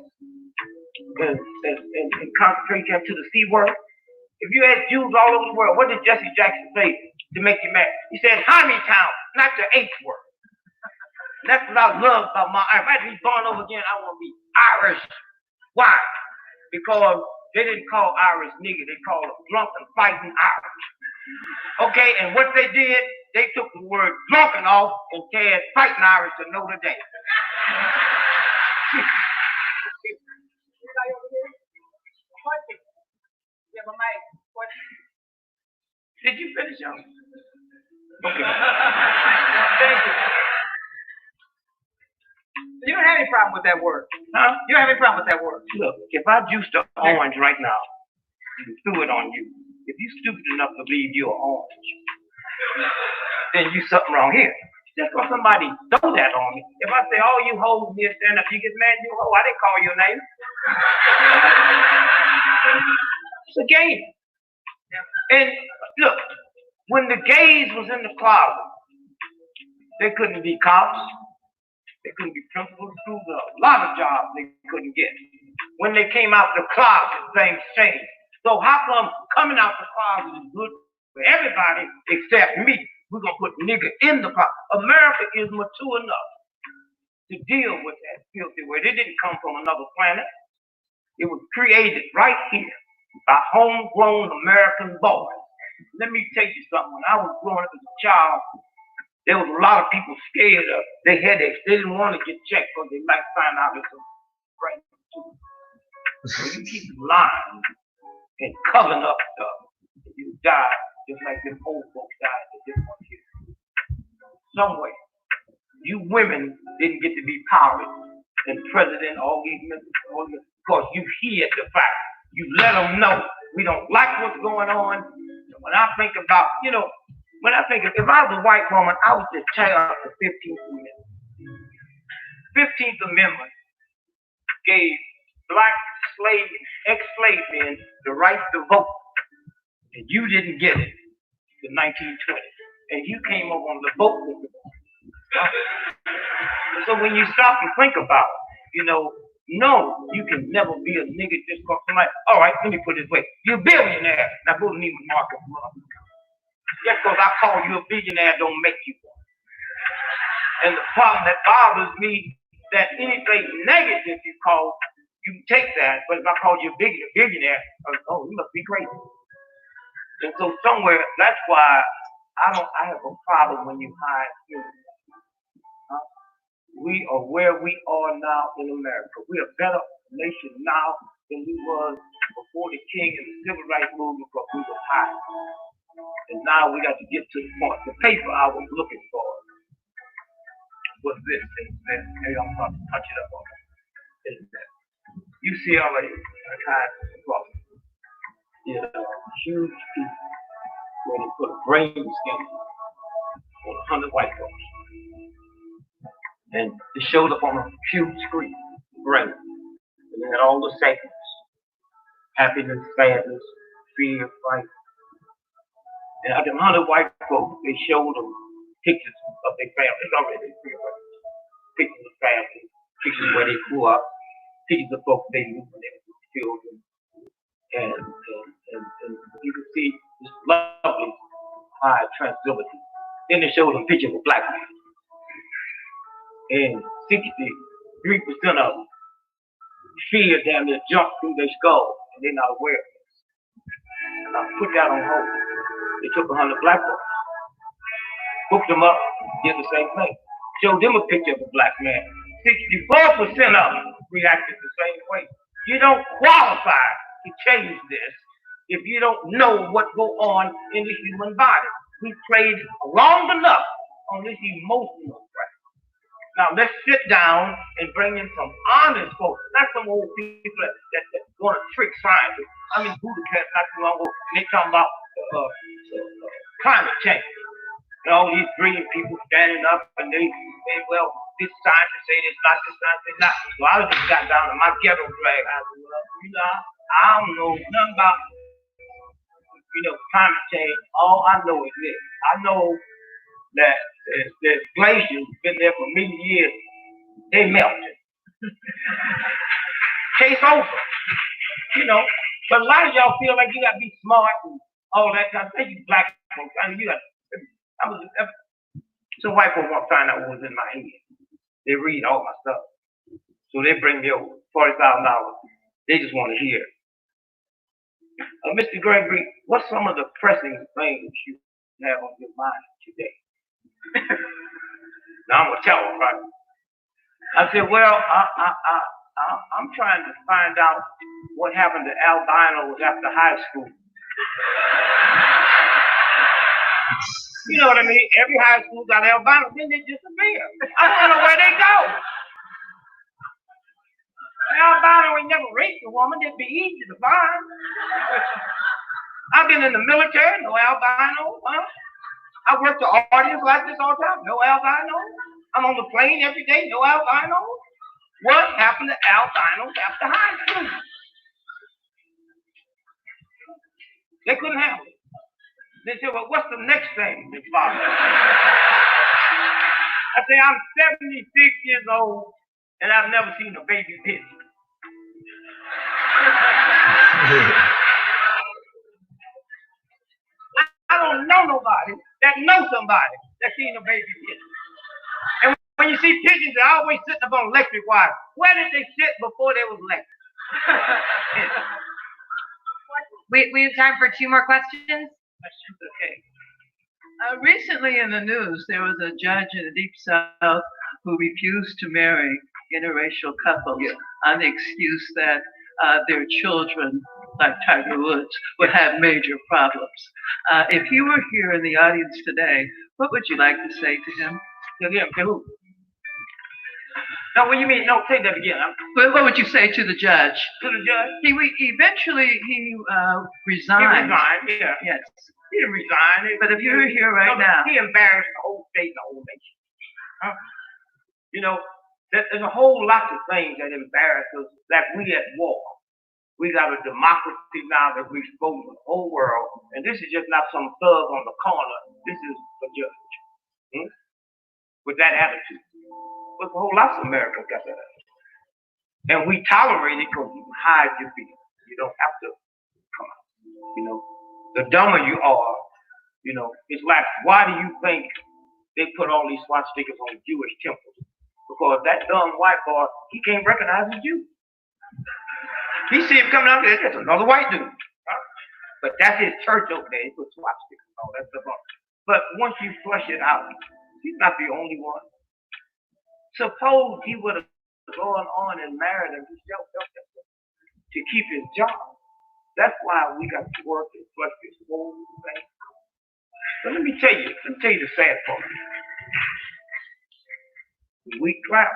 and concentrate them to the C word? If you ask Jews all over the world, what did Jesse Jackson say to make you mad? He said, Town, not the H word. That's what I love about my Irish. If I had to be born over again, I want to be Irish. Why? Because they didn't call Irish nigger, they called them drunken fighting Irish. Okay, and what they did, they took the word drunken off and carried fighting Irish to Notre Dame. Did you finish up? Okay. Thank you. You don't have any problem with that word. Huh? You don't have any problem with that word. Look, if I juiced an orange right now and threw it on you, if you stupid enough to believe you're an orange, then you something wrong here. Just for somebody throw that on me. If I say, oh, you hoes here, stand up, you get mad, you hoe. I didn't call your name. It's a game. And look, when the gays was in the closet, they couldn't be cops. They couldn't be principals of schools. A lot of jobs they couldn't get. When they came out the closet, things changed. So how come coming out the closet is good for everybody except me? We're going to put nigga in the closet. America is mature enough to deal with that filthy word. It didn't come from another planet. It was created right here by homegrown American boys. Let me tell you something. When I was growing up as a child, there was a lot of people scared of their headaches. They didn't want to get checked because they might find out it's a brain tumor. So you keep lying and covering up stuff, you die just like them old folks died at this one here. Some way, you women didn't get to be powered and president, all these because you hid the fact. You let them know we don't like what's going on. When I think about, if I was a white woman, I would just tear up the 15th Amendment. 15th Amendment gave black ex-slave men the right to vote. And you didn't get it in 1920. And you came up on the vote with them. So when you stop and think about it, no, you can never be a nigga just because somebody, all right, let me put it this way. You're a billionaire. Now go to Neiman Marcus. Just because I call you a billionaire don't make you one. And the problem that bothers me, that anything negative you call, you take that, but if I call you a billionaire, oh, you must be crazy. And so somewhere, that's why I have a problem when you hide humans. We are where we are now in America. We're a better nation now than we was before the King and the Civil Rights Movement, because we were high. And now we got to get to the point. The paper I was looking for was this thing. Maybe I'm going to touch it up on it. UCLA archives across is a huge piece where they put a brain scan on 100 white folks. And it showed up on a huge screen, brain. And it had all the segments: happiness, sadness, fear, fright. And after 100 white folks, they showed them pictures of their families already. Pictures of families, pictures where they grew up, pictures of folks they knew when they were children. And you can see this lovely high tranquility. Then it shows a picture of a black man. And 63% of them fear damn near jump through their skull and they're not aware of it. And I put that on hold. They took 100 black boys, hooked them up, did the same thing. Showed them a picture of a black man. 64% of them reacted the same way. You don't qualify to change this if you don't know what goes on in the human body. We played long enough on this emotional track. Now let's sit down and bring in some honest folks, not some old people that want to trick scientists. I mean, Buddha not too long ago, and they talking about climate change. And all these brilliant people standing up and they well, this scientist say this, not this scientist, not. So I just got down to my ghetto drag. I said, well, I don't know nothing about, climate change. All I know is this. I know that there's glaciers been there for many years. They melted. Case over. But a lot of y'all feel like you gotta be smart and all that kind of thing. You black folks, some white folks want to find out what was in my head. They read all my stuff. So they bring me over $40,000. They just want to hear. Mr. Gregory, what's some of the pressing things you have on your mind today? Now I'm gonna tell them, right? I said, well, I'm trying to find out what happened to albinos after high school. You know what I mean? Every high school got albinos, then they disappear. I don't know where they go. An albino ain't never raped a woman, it'd be easy to find. I've been in the military, no albino, huh? I work the audience like this all the time, no albino. I'm on the plane every day, no albino. What happened to albinos after high school? They couldn't handle it. They said, well, what's the next thing, Miss Father? I say, I'm 76 years old, and I've never seen a baby pigeon. I don't know nobody that knows somebody that's seen a baby pigeon. And when you see pigeons, they're always sitting up on electric wire. Where did they sit before they was electric? We have time for 2 more questions. Okay. Recently in the news, there was a judge in the Deep South who refused to marry interracial couples on the excuse that their children, like Tiger Woods, would have major problems. If you were here in the audience today, what would you like to say to him? To him, to who? No, what do you mean? No, say that again. What would you say to the judge? To the judge? He eventually resigned. He resigned, yeah. Yes. He didn't resign. But if you were here right now. He embarrassed the whole state and the whole nation. Huh? There's a whole lot of things that embarrass us, like we at war. We got a democracy now that we're exposed to the whole world, and this is just not some thug on the corner. This is a judge. With that attitude. But a whole lot of Americans got that attitude. And we tolerate it because you hide your feelings. You don't have to come out. The dumber you are, it's like, why do you think they put all these swastikas on Jewish temples? Because that dumb white boy, he can't recognize a Jew. He see him coming out there, there's another white dude. Huh? But that's his church over there. He put swastikas and all that stuff on. But once you flush it out, he's not the only one. Suppose he would have gone on and married him himself to keep his job. That's why we got to work and flush this whole thing. But let me tell you the sad part. We clap.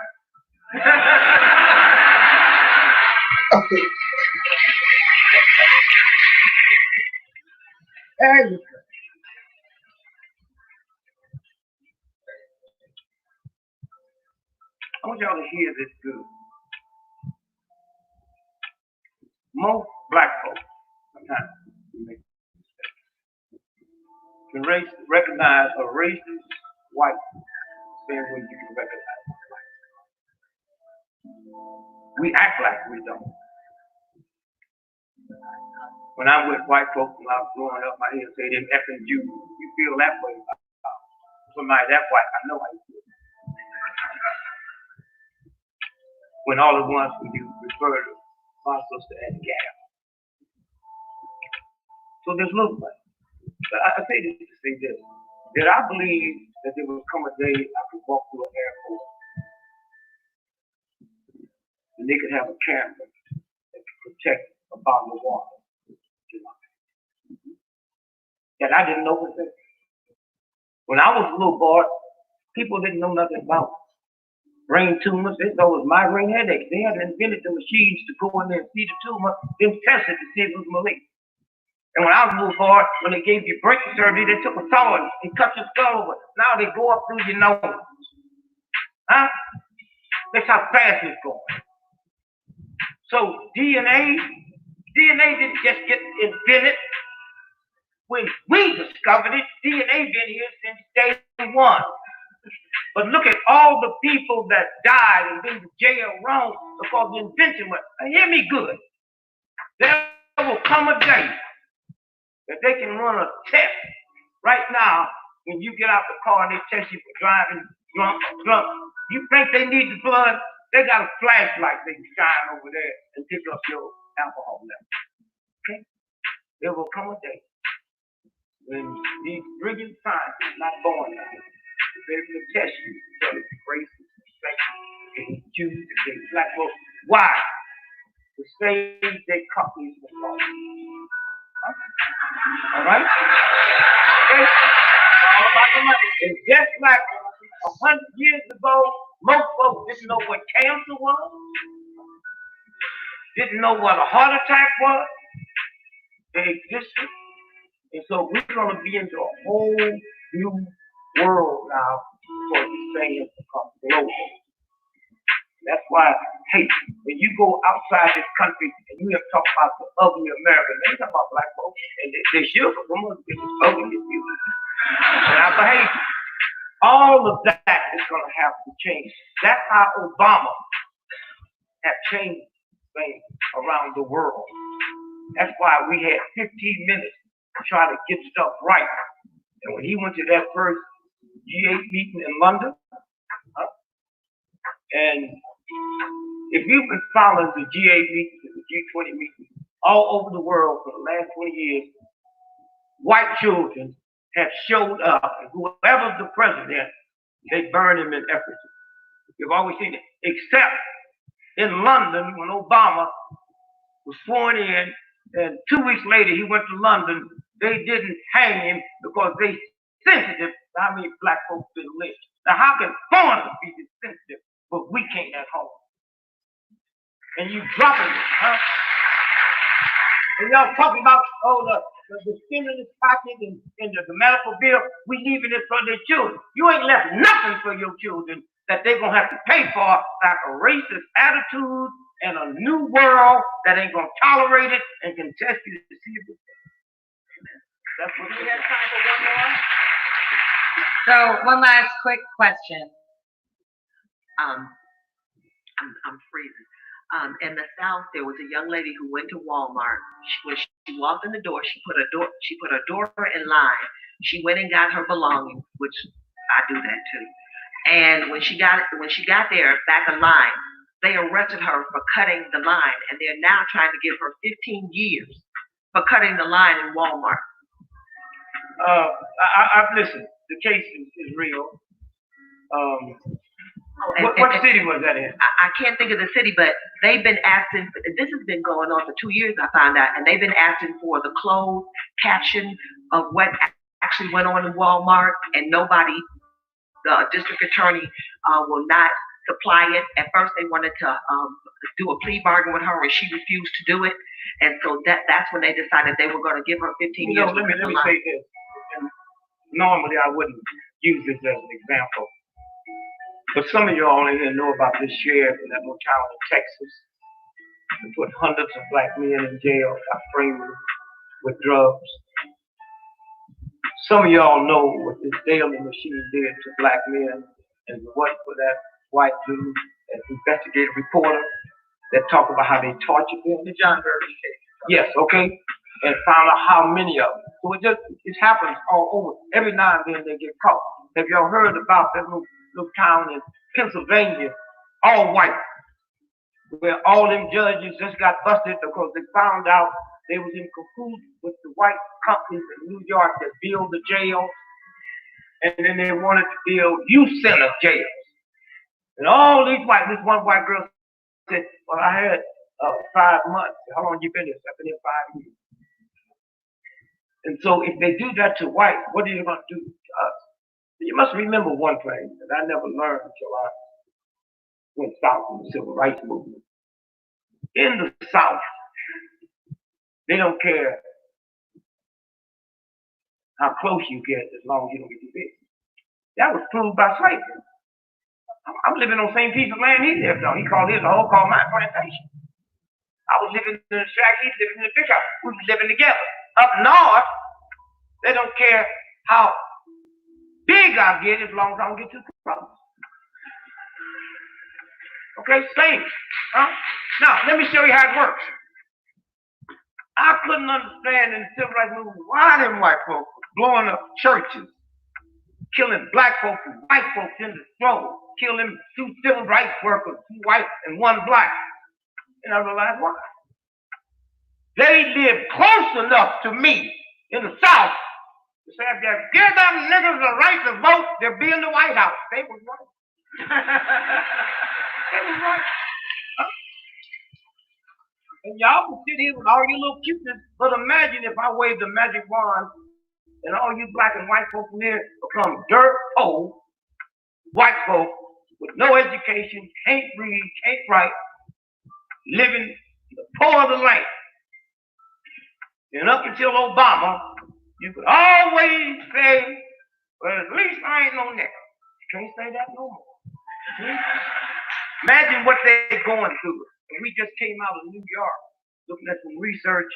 There you go. I want y'all to hear this good. Most black folks, sometimes, can recognize a racist white same way you can recognize a black. We act like we don't. When I'm with white folks when I was growing up, my head say them effing Jews. You feel that way about somebody that white, I know how you feel. When all at once when you refer to my sister as gal. So there's no way. But I say this to say this. That I believe that there will come a day I could walk through an airport and they could have a camera that could protect a bottle of water. That I didn't know was there. When I was a little boy, people didn't know nothing about brain tumors. They thought it was migraine headaches. They had invented the machines to go in there and see the tumor, then test it to see if it was malignant. And when I was a little boy, when they gave you brain surgery, they took a saw and cut your skull over. Now they go up through your nose. Huh? That's how fast it's going. So DNA didn't just get invented. When we discovered it, DNA been here since day one. But look at all the people that died and been to jail wrong because the invention was. Now hear me good. There will come a day that they can run a test. Right now, when you get out the car and they test you for driving drunk, you think they need the blood? They got a flashlight they can shine over there and pick up your alcohol level. Okay? There will come a day when these brilliant scientists not born now will be able to test you for racist, sexist, if they Jews, if they black folks. Why? To save their companies from falling. Huh? All right? Okay? All about the money. And just like 100 years ago, most folks didn't know what cancer was, didn't know what a heart attack was. They existed. And so we're going to be into a whole new world now for these things to come global. That's why, hey, when you go outside this country and you have talked about the ugly American, they talk about black folks, and they should, but some of them is ugly as you. And I behave. All of that is going to have to change. That's how Obama have changed things around the world. That's why we had 15 minutes to try to get stuff right. And when he went to that first G8 meeting in London, and if you've been following the G8 meetings and the G20 meetings all over the world for the last 20 years, white children have showed up, and whoever's the president, they burn him in effigy. You've always seen it, except in London when Obama was sworn in, and 2 weeks later he went to London. They didn't hang him because they sensitive to how many black folks been lynched. Now how can foreigners be this sensitive, but we can't at home? And you dropping it, huh? And y'all talking about the stimulus package and the medical bill, we leaving it for their children. You ain't left nothing for your children that they're gonna have to pay for, like a racist attitude and a new world that ain't gonna tolerate it and can test you to see if it's That's what we have time for. One more. So one last quick question. I'm freezing. In the South, there was a young lady who went to Walmart. When she walked in the door, she put her door in line. She went and got her belongings, which I do that too. And when she got there, back in line, they arrested her for cutting the line, and they're now trying to give her 15 years for cutting the line in Walmart. I've listened. The case is real. What city was that in? I can't think of the city, but they've been asking, this has been going on for 2 years, I found out, and they've been asking for the closed caption of what actually went on in Walmart, and nobody, the district attorney will not supply it. At first they wanted to do a plea bargain with her, and she refused to do it, and so that's when they decided they were going to give her 15 years. Let me say this, and normally I wouldn't use this as an example. But some of y'all in here know about this sheriff in that little town in Texas who put hundreds of black men in jail, got framed with drugs. Some of y'all know what this daily machine did to black men, and what for that white dude, that investigative reporter that talked about how they tortured them. The John Burger case. Yes, okay. and found out how many of them. So it happens all over. Every now and then they get caught. Have y'all heard about that little town in Pennsylvania, all white, where all them judges just got busted because they found out they was in cahoots with the white companies in New York that build the jails, and then they wanted to build youth center jails. And all these this one white girl said, well, I had 5 months. How long you been here? I've been here 5 years. And so if they do that to white, what are you going to do to us? You must remember one thing that I never learned until I went south in the civil rights movement. In the South, they don't care how close you get as long as you don't get too big. That was proved by slavery. I'm living on the same piece of land he lived on. He called his a whole called my plantation. I was living in the shack, he's living in the big house. We were living together. Up north, they don't care how big I get as long as I don't get too close. Okay, same. Huh? Now, let me show you how it works. I couldn't understand in the civil rights movement why them white folks were blowing up churches, killing black folks and white folks in the throat, killing 2 civil rights workers, 2 white and 1 black. And I realized why. They lived close enough to me in the South to say, if you give them niggas the right to vote, they'll be in the White House. They was right. They was right. Huh? And y'all can sit here with all your little cuteness, but imagine if I waved the magic wand and all you black and white folks in here become dirt old white folks with no education, can't read, can't write, living the poor of the land. And up until Obama, you could always say, well, at least I ain't no nigger. You can't say that no more. Imagine what they're going through. And we just came out of New York looking at some research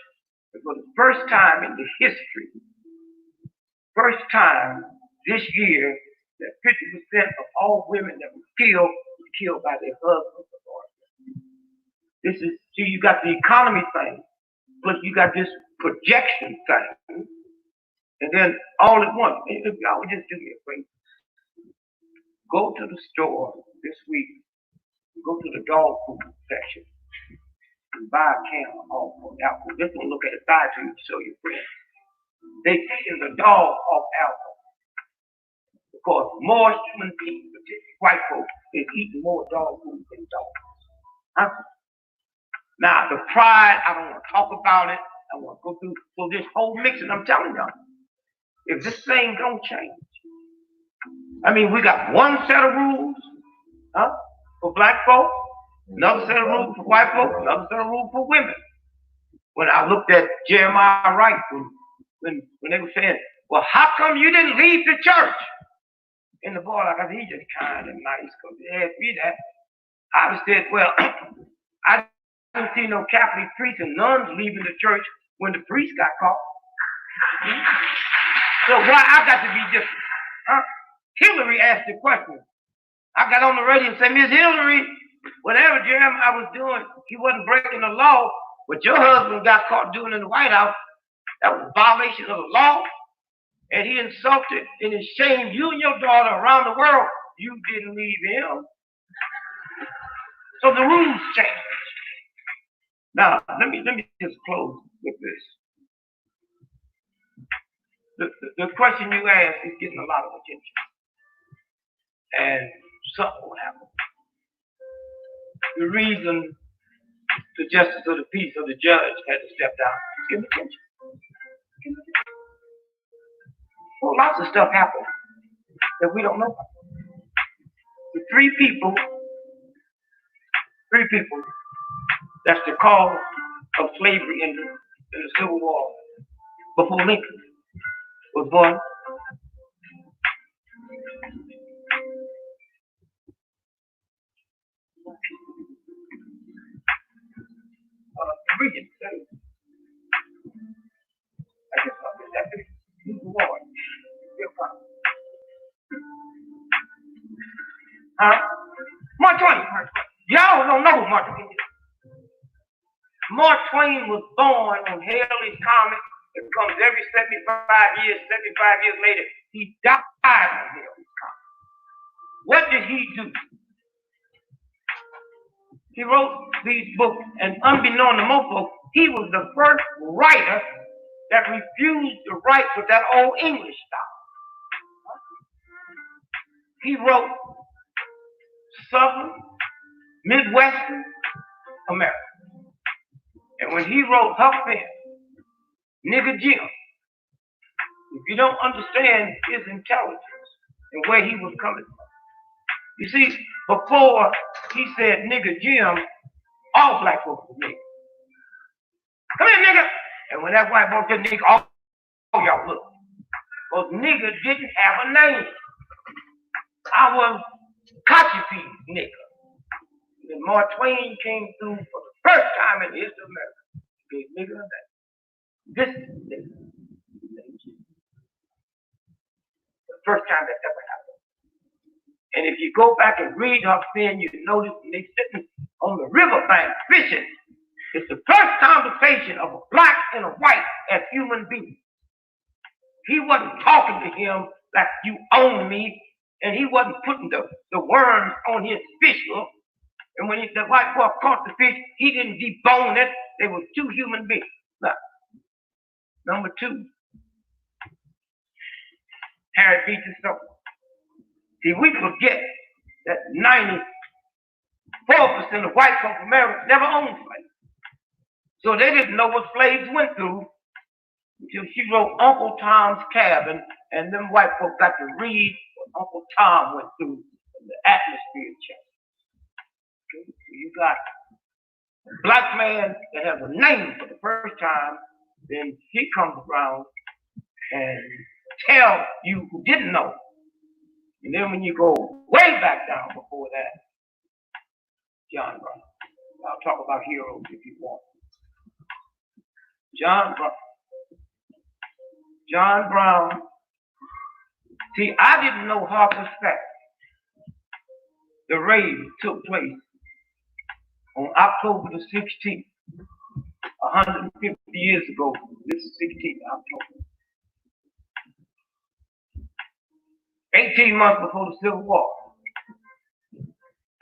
that for the first time in the history, first time this year, that 50% of all women that were killed by their husbands. This is, see, you got the economy thing, plus you got this projection thing, and then all at once. If y'all would just do me a favor, go to the store this week, go to the dog food section, and buy a can of alcohol. Just don't look at the side to you to show your friends. They taking the dog off alcohol because more human beings, particularly white folks, is eating more dog food than dogs. Huh? Now, the pride, I don't want to talk about it. I want to go through so this whole mixing. I'm telling y'all, if this thing don't change, I mean, we got one set of rules, huh, for black folks, another set of rules for white folks, another set of rules for women. When I looked at Jeremiah Wright, when they were saying, well, how come you didn't leave the church? And the boy, like I said, he's just kind and nice because he asked me that. I said, well, I didn't see no Catholic priests and nuns leaving the church when the priest got caught. So why I got to be different? Huh? Hillary asked the question. I got on the radio and said, Miss Hillary, whatever Jeremiah was doing, he wasn't breaking the law. What your husband got caught doing in the White House, that was a violation of the law. And he insulted and he shamed you and your daughter around the world. You didn't leave him. So the rules changed. Now, let me just close with this. The question you asked is getting a lot of attention. And something will happen. The reason the justice of the peace of the judge had to step down is give attention. Well, lots of stuff happened that we don't know about. The three people, that's the cause of slavery in the Civil War before Lincoln was born. Region. I guess that's the war. Mark Twain. Y'all don't know who Mark Twain is. Mark Twain was born on Haley's Comet. It comes every 75 years. 75 years later, he died on Haley's Comet. What did he do? He wrote these books, and unbeknown to most folks, he was the first writer that refused to write with that old English style. He wrote Southern, Midwestern America. And when he wrote Huck Finn, Nigger Jim, if you don't understand his intelligence and where he was coming from. You see, before he said Nigger Jim, all black folks were nigger. Come here, nigger. And when that white boy said nigger, all y'all look. Because nigger didn't have a name. I was Cochise nigger. And Mark Twain came through for the first time in history of America. He gave nigger a name. This is nigger. The first time that ever happened. And if you go back and read Huck Finn, you notice when they sitting on the riverbank fishing, it's the first conversation of a black and a white as human beings. He wasn't talking to him like you own me, and he wasn't putting the worms on his fish hook. And when the white boy caught the fish, he didn't debone it. They were two human beings. Now, number two, Harry Beecher Stowe. See, we forget that 94% of white folks in America never owned slaves. So they didn't know what slaves went through until she wrote Uncle Tom's Cabin, and them white folks got to read what Uncle Tom went through in the atmosphere change. Okay? So you got a black man that has a name for the first time, then he comes around and tell you who didn't know. And then when you go way back down before that, John Brown. I'll talk about heroes if you want. John Brown. John Brown. See, I didn't know Harper's Ferry. The raid took place on October the 16th, 150 years ago. This is 16th October. 18 months before the Civil War.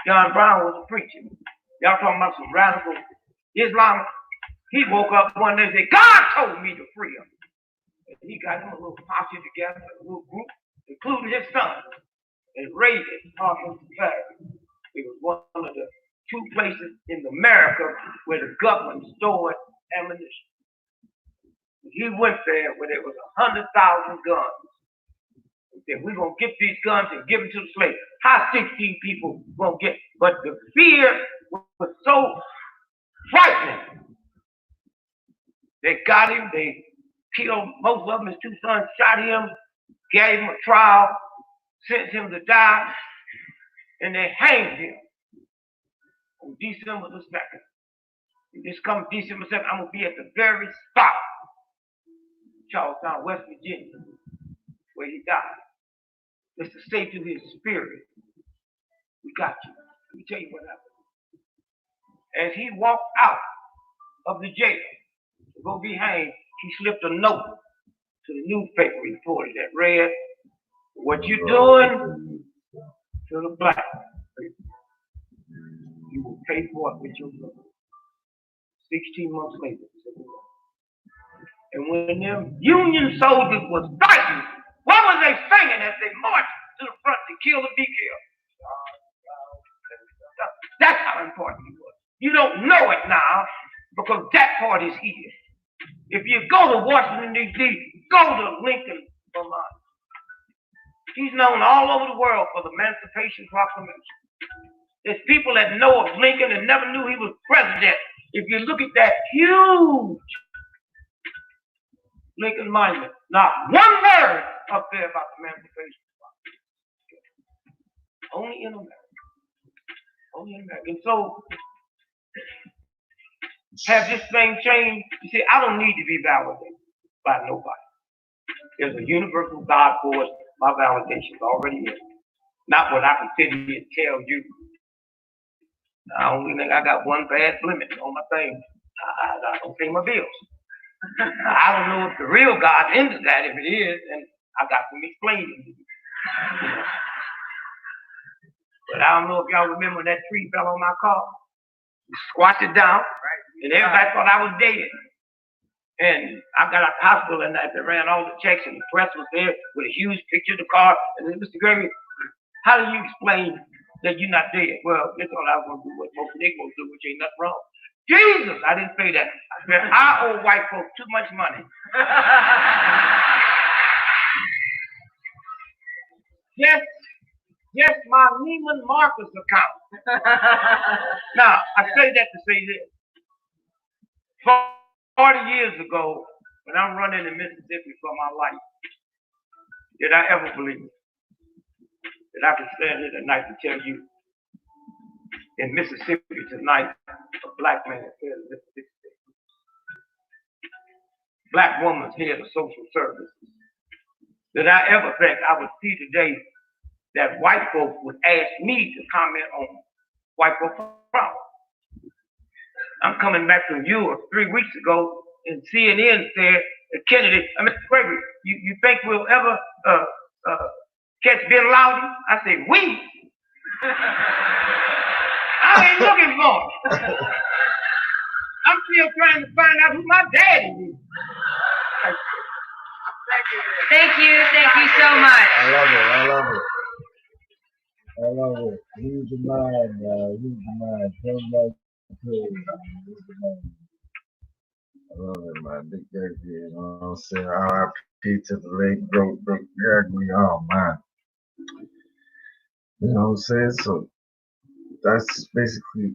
John Brown was a preacher. Y'all talking about some radical Islamic. He woke up one day and said, God told me to free him. And he got him a little posse together, a little group, including his son, and raided Harper's Ferry. It was one of the two places in America where the government stored ammunition. He went there where there was 100,000 guns. He said, we're going to get these guns and give them to the slaves. How 16 people going to get? But the fear was so frightening. They got him. They killed most of them. His two sons shot him, gave him a trial, sentenced him to die, and they hanged him on December the 2nd. This coming December 2nd, I'm going to be at the very spot, Charlestown, West Virginia, where he died. Just to say to his spirit, we got you. Let me tell you what happened. As he walked out of the jail to go be hanged, he slipped a note to the newspaper reporter that read, what you doing to the black people, you will pay for it with your blood. 16 months later. And when them Union soldiers was fighting, what was they singing as they marched to the front to kill the be killed? That's how important he was. You don't know it now because that part is here. If you go to Washington, D.C., go to Lincoln, Vermont. He's known all over the world for the Emancipation Proclamation. There's people that know of Lincoln and never knew he was president. If you look at that huge Lincoln Monument, not one word up there about the Emancipation Proclamation. Only in America. Only in America. And so, have this thing changed? You see, I don't need to be validated by nobody. There's a universal God force. My validation is already in. Not what I can sit here and tell you. I only think I got one bad blemish on my thing. I don't pay my bills. I don't know if the real God into that. If it is, and I got some explaining to do. But I don't know if y'all remember that tree fell on my car. Squashed it down, and everybody thought I was dead. And I got out the hospital and they ran all the checks and the press was there with a huge picture of the car. And then, Mr. Gregory, how do you explain that you're not dead? Well, that's all I was going to do, what most of they going to do, which ain't nothing wrong. Jesus, I didn't say that. I said, I owe white folks too much money. Yes, my Neiman Marcus account. Now, I say that to say this. 40 years ago, when I'm running in Mississippi for my life, did I ever believe that I could stand here tonight and tell you in Mississippi tonight, a black man is head of Mississippi State. Black woman's head of social services. Did I ever think I would see today that white folks would ask me to comment on white folks' problems? I'm coming back from Europe 3 weeks ago, and CNN said that Kennedy, Mr. Gregory, you think we'll ever catch Bin Laden? I said, we? I ain't looking for him. I'm still trying to find out who my daddy is. Thank you so much. I love it. Who's the mind, who's the mind? Tell me who's the mind. I love it, man. Big Gregory, you know what I'm saying? R.I.P. to the late, great Gregory. Oh, man. You know what I'm saying? So that's basically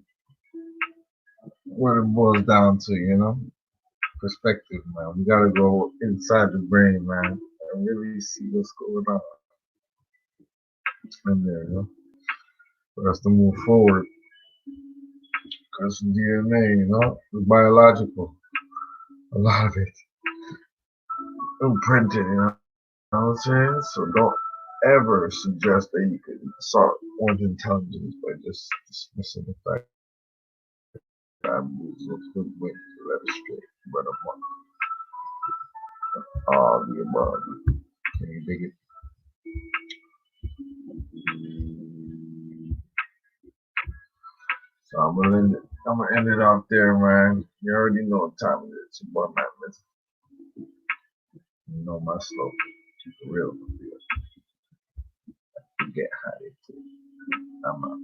what it boils down to, you know? Perspective, man. We gotta go inside the brain, man, and really see what's going on in there, you know? For us to move forward. Because DNA, you know, it's biological. A lot of it. Imprinted, you know what I'm saying? So don't ever suggest that you can solve one's intelligence by just dismissing the fact that I moves a good way to let it straight. But all the above. Can you dig it? So I'm gonna end it off there, man. You already know what time it is. It's your boy Matt Mitchell. You know my slogan. Keep it real for real. Get high. I'm out.